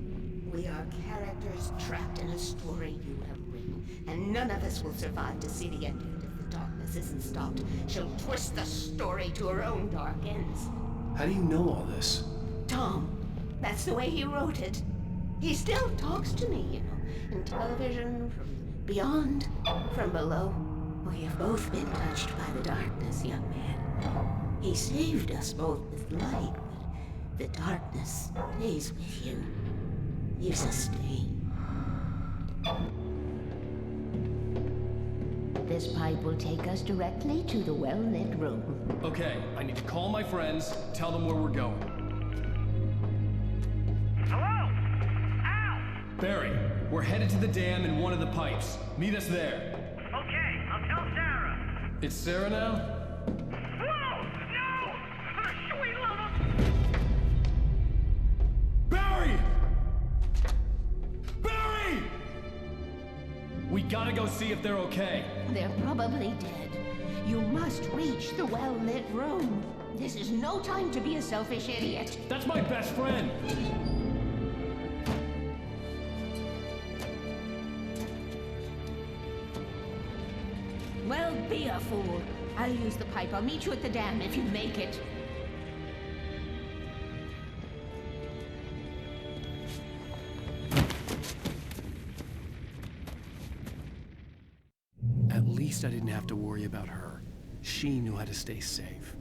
We are characters trapped in a story you have written, and none of us will survive to see the end of it if the darkness isn't stopped. She'll twist the story to her own dark ends. How do you know all this? Tom, that's the way he wrote it. He still talks to me, you know, in television, from beyond, from below. We have both been touched by the darkness, young man. He saved us both with light, but the darkness stays with you. Leaves a stain. This pipe will take us directly to the well-lit room. Okay, I need to call my friends, tell them where we're going. Hello? Al! Barry, we're headed to the dam in one of the pipes. Meet us there. Okay, I'll tell Sarah. It's Sarah now? Whoa! No! For the sweet love of... Barry! Barry! We gotta go see if they're okay. They're probably dead. You must reach the well-lit room. This is no time to be a selfish idiot. That's my best friend. be a fool. I'll use the pipe. I'll meet you at the dam if you make it. At least I didn't have to worry about her. She knew how to stay safe.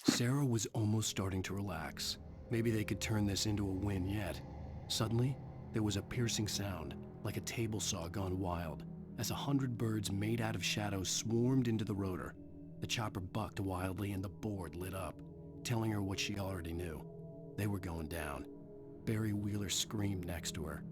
Sarah was almost starting to relax. Maybe they could turn this into a win yet. Suddenly, there was a piercing sound, like a table saw gone wild, as 100 birds made out of shadows swarmed into the rotor. The chopper bucked wildly and the board lit up, telling her what she already knew. They were going down. Barry Wheeler screamed next to her.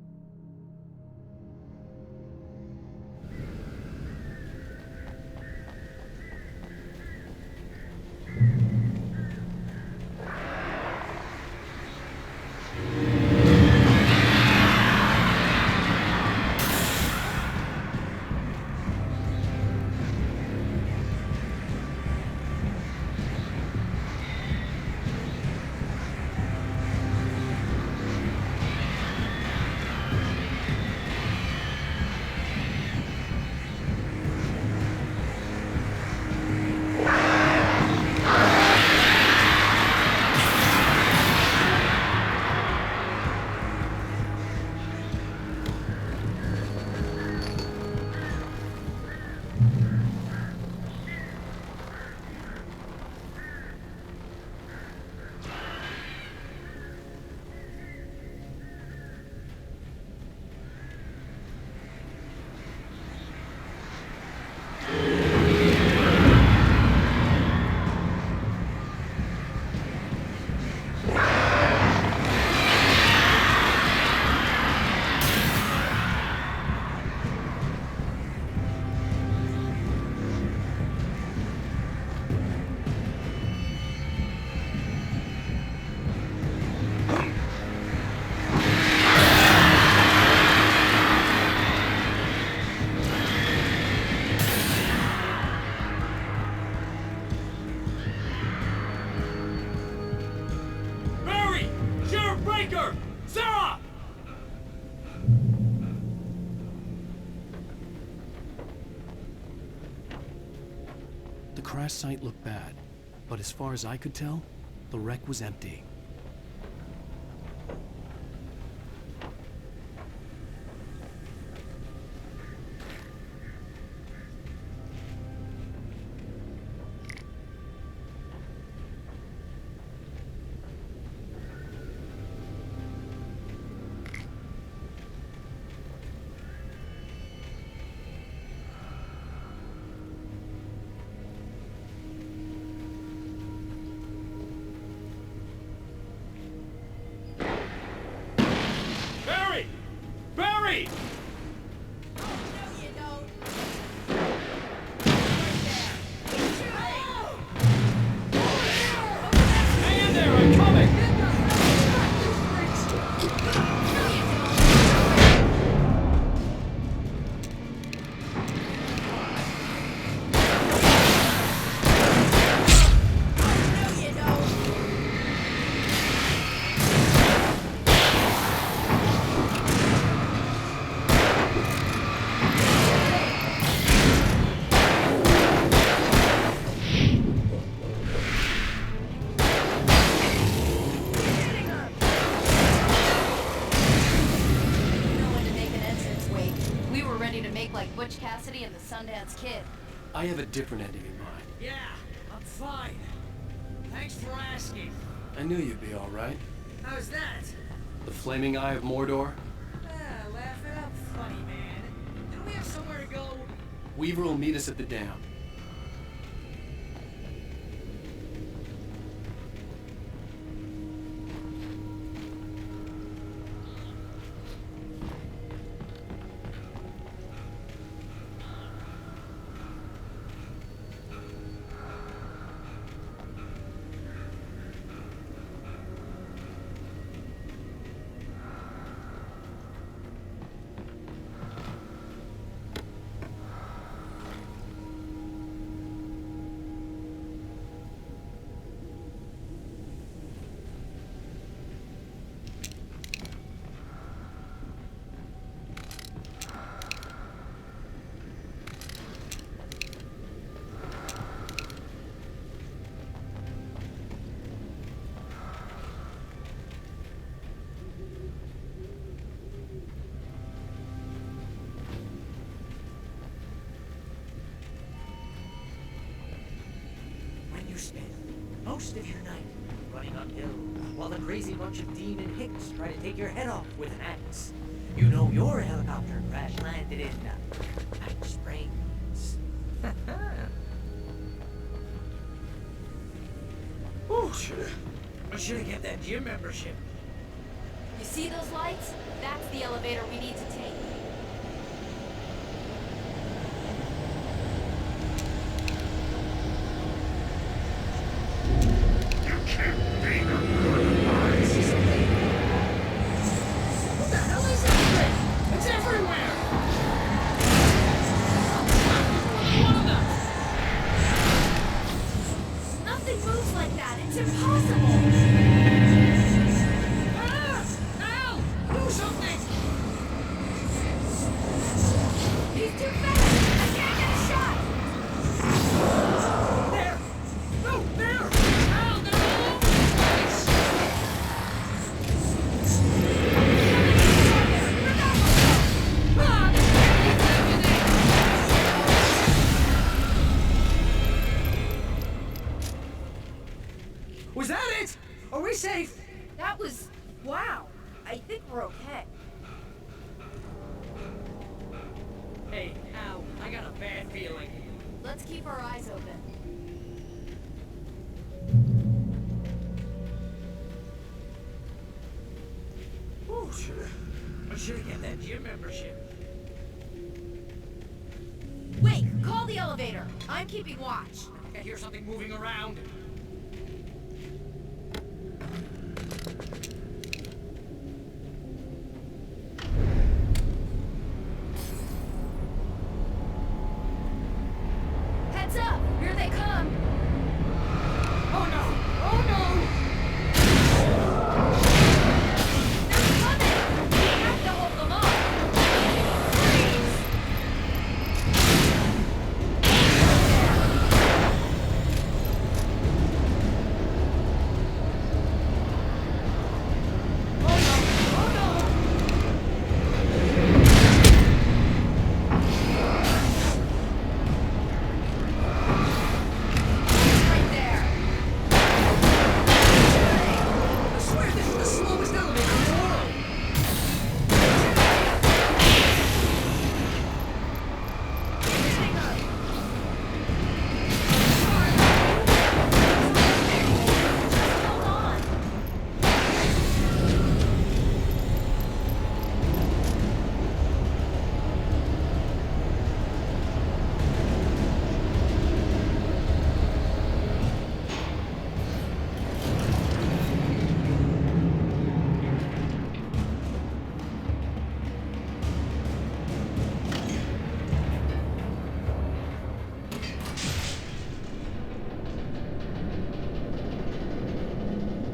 Sarah! The crash site looked bad, but as far as I could tell, the wreck was empty. Barry! Hang in there, I'm coming! Like Butch Cassidy and the Sundance Kid. I have a different ending in mind. Yeah, I'm fine. Thanks for asking. I knew you'd be all right. How's that? The flaming eye of Mordor? Laugh it up, funny man. Don't we have somewhere to go? Weaver will meet us at the dam. spent most of your night running uphill while the crazy bunch of demon hicks try to take your head off with an axe. You know your helicopter crash landed in Pack Springs. Oh, I should have kept that gym membership. You see those lights? That's the elevator we need to take. You can't be the good I see something. What the hell is that thing? It's everywhere! One of them! Nothing moves like that. It's impossible. Al! Do something! He's too fast. I can't get a shot. There! No, there! Al, they're all over the place! Was that it? Are we safe? That was... wow. I think we're okay. Hey, Al, I got a bad feeling. Let's keep our eyes open. Oh, I should have kept that gym membership. Wait, call the elevator. I'm keeping watch. I hear something moving around. Heads up! Here they come! Oh no! Oh no! They're coming! We have to hold them off! Freeze! Right there! I swear this is the slowest elevator in the world! Hang on. Hold on!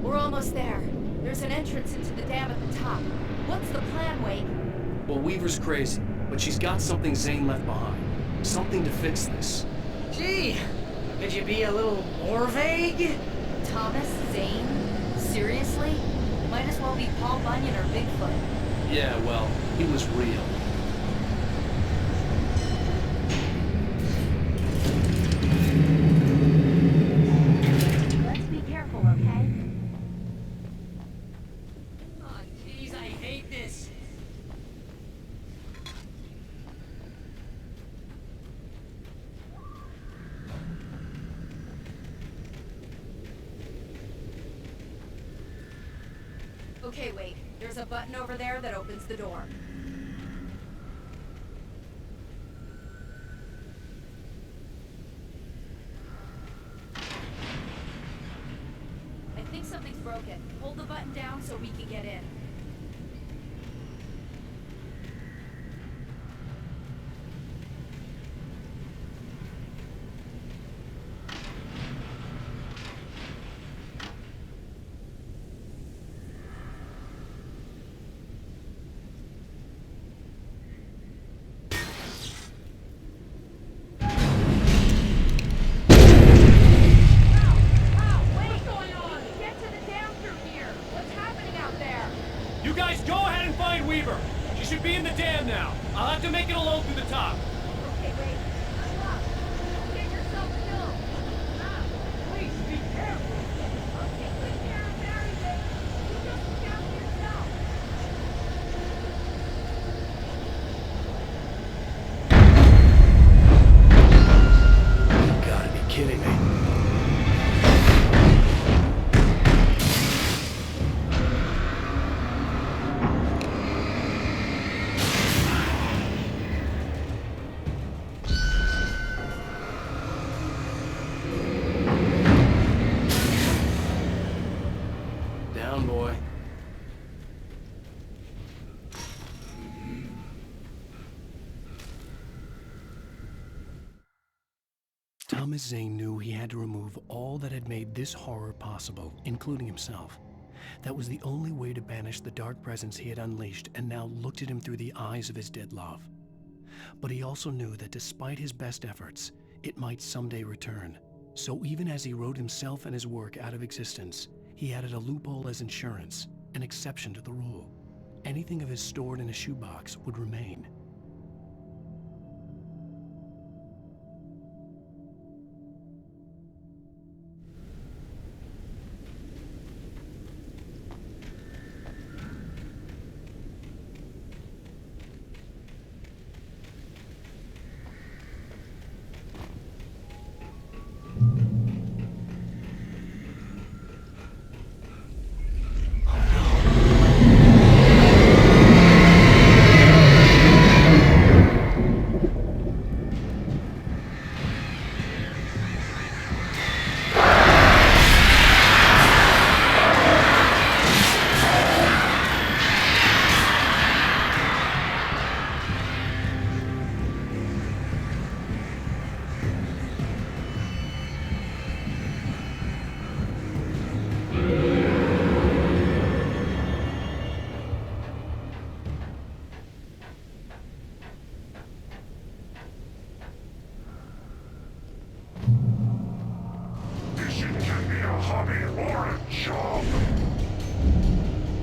We're almost there. There's an entrance into the dam at the top. What's the plan, Wade? Well, Weaver's crazy, but she's got something Zane left behind. Something to fix this. Gee, could you be a little more vague? Thomas Zane? Seriously? Might as well be Paul Bunyan or Bigfoot. Yeah, well, he was real. Let's be careful, okay? Oh, jeez, I hate this. Okay, wait. There's a button over there that opens the door. I think something's broken. Hold the button down so we can get in. Wow, wait! What's going on? Get to the dam through here! What's happening out there? Thomas Zane knew he had to remove all that had made this horror possible, including himself. That was the only way to banish the dark presence he had unleashed and now looked at him through the eyes of his dead love. But he also knew that despite his best efforts, it might someday return. So even as he wrote himself and his work out of existence, he added a loophole as insurance, an exception to the rule. Anything of his stored in a shoebox would remain.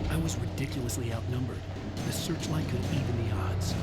I was ridiculously outnumbered. The searchlight could even the odds.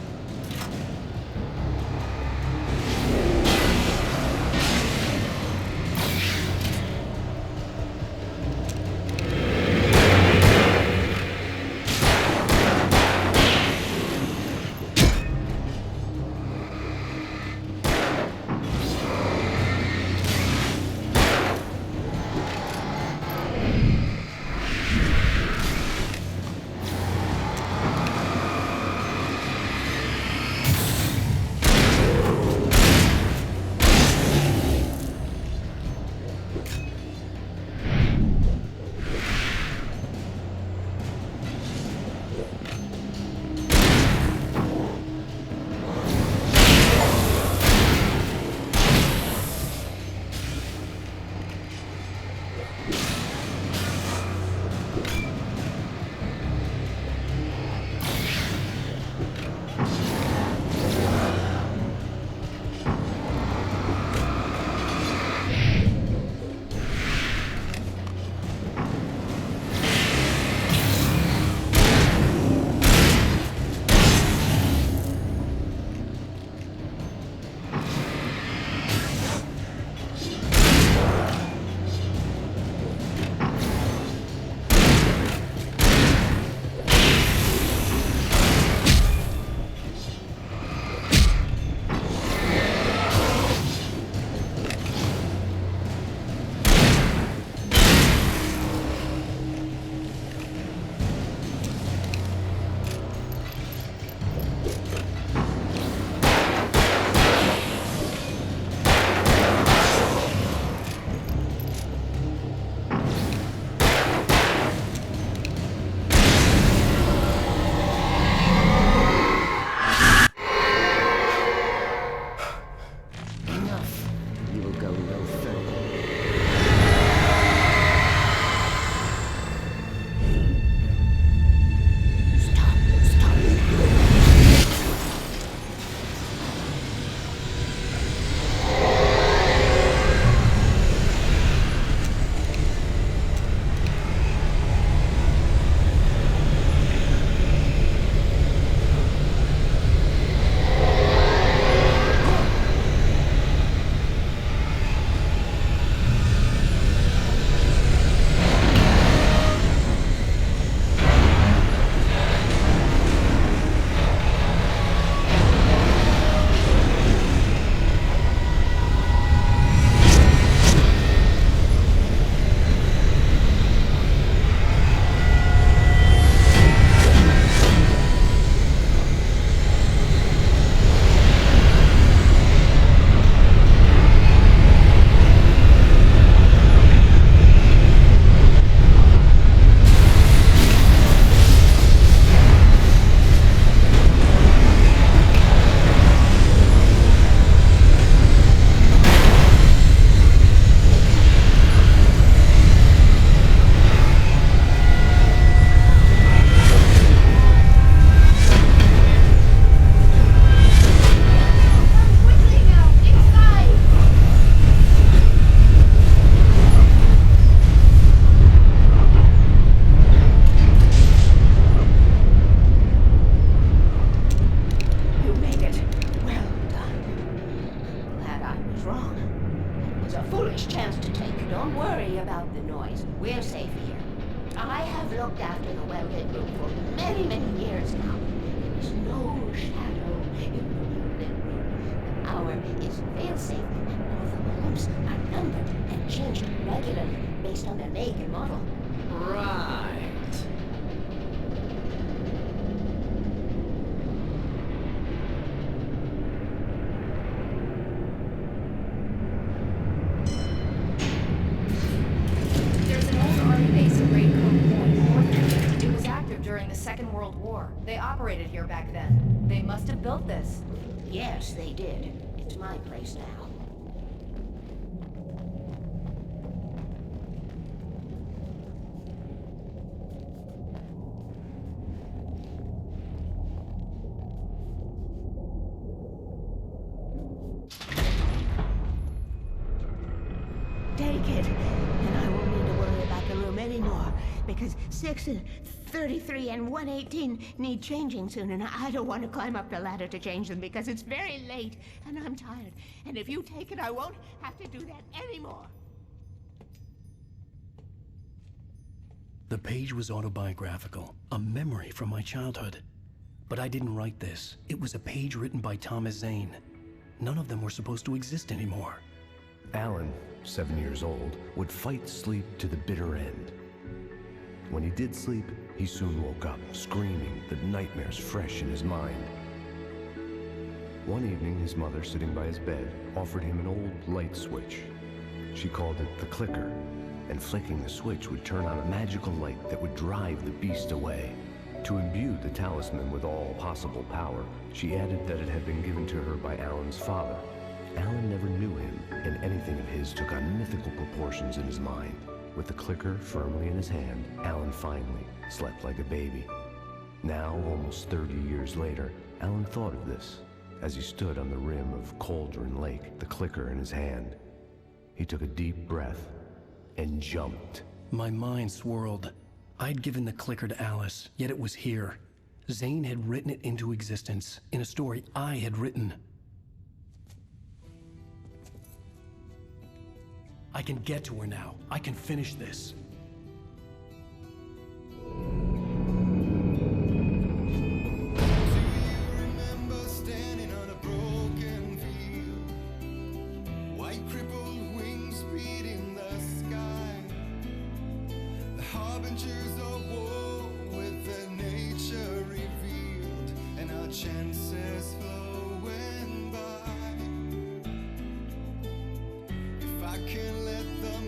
wrong. It was a foolish chance to take. Don't worry about the noise. We're safe here. I have looked after the well-lit room for many, many years now. There is no shadow in the well-lit room. The hour is fail-safe, and all the lamps are numbered and changed regularly based on their make and model. Right. There's an old army base at Great Cove Point, north. It was active during the Second World War. They operated here back then. They must have built this. Yes, they did. It's my place now. Take it, and I won't need to worry about the room anymore, because 6 and 33 and 118 need changing soon, and I don't want to climb up the ladder to change them because it's very late, and I'm tired. And if you take it, I won't have to do that anymore. The page was autobiographical, a memory from my childhood. But I didn't write this. It was a page written by Thomas Zane. None of them were supposed to exist anymore. Alan, 7 years old, would fight sleep to the bitter end. When he did sleep, he soon woke up, screaming, the nightmares fresh in his mind. One evening, his mother, sitting by his bed, offered him an old light switch. She called it the clicker, and flicking the switch would turn on a magical light that would drive the beast away. To imbue the talisman with all possible power, she added that it had been given to her by Alan's father. Alan never knew him, and anything of his took on mythical proportions in his mind. With the clicker firmly in his hand, Alan finally slept like a baby. Now, almost 30 years later, Alan thought of this as he stood on the rim of Cauldron Lake, the clicker in his hand. He took a deep breath and jumped. My mind swirled. I'd given the clicker to Alice, yet it was here. Zane had written it into existence, in a story I had written. I can get to her now. I can finish this. Chances flowing by. If I can let the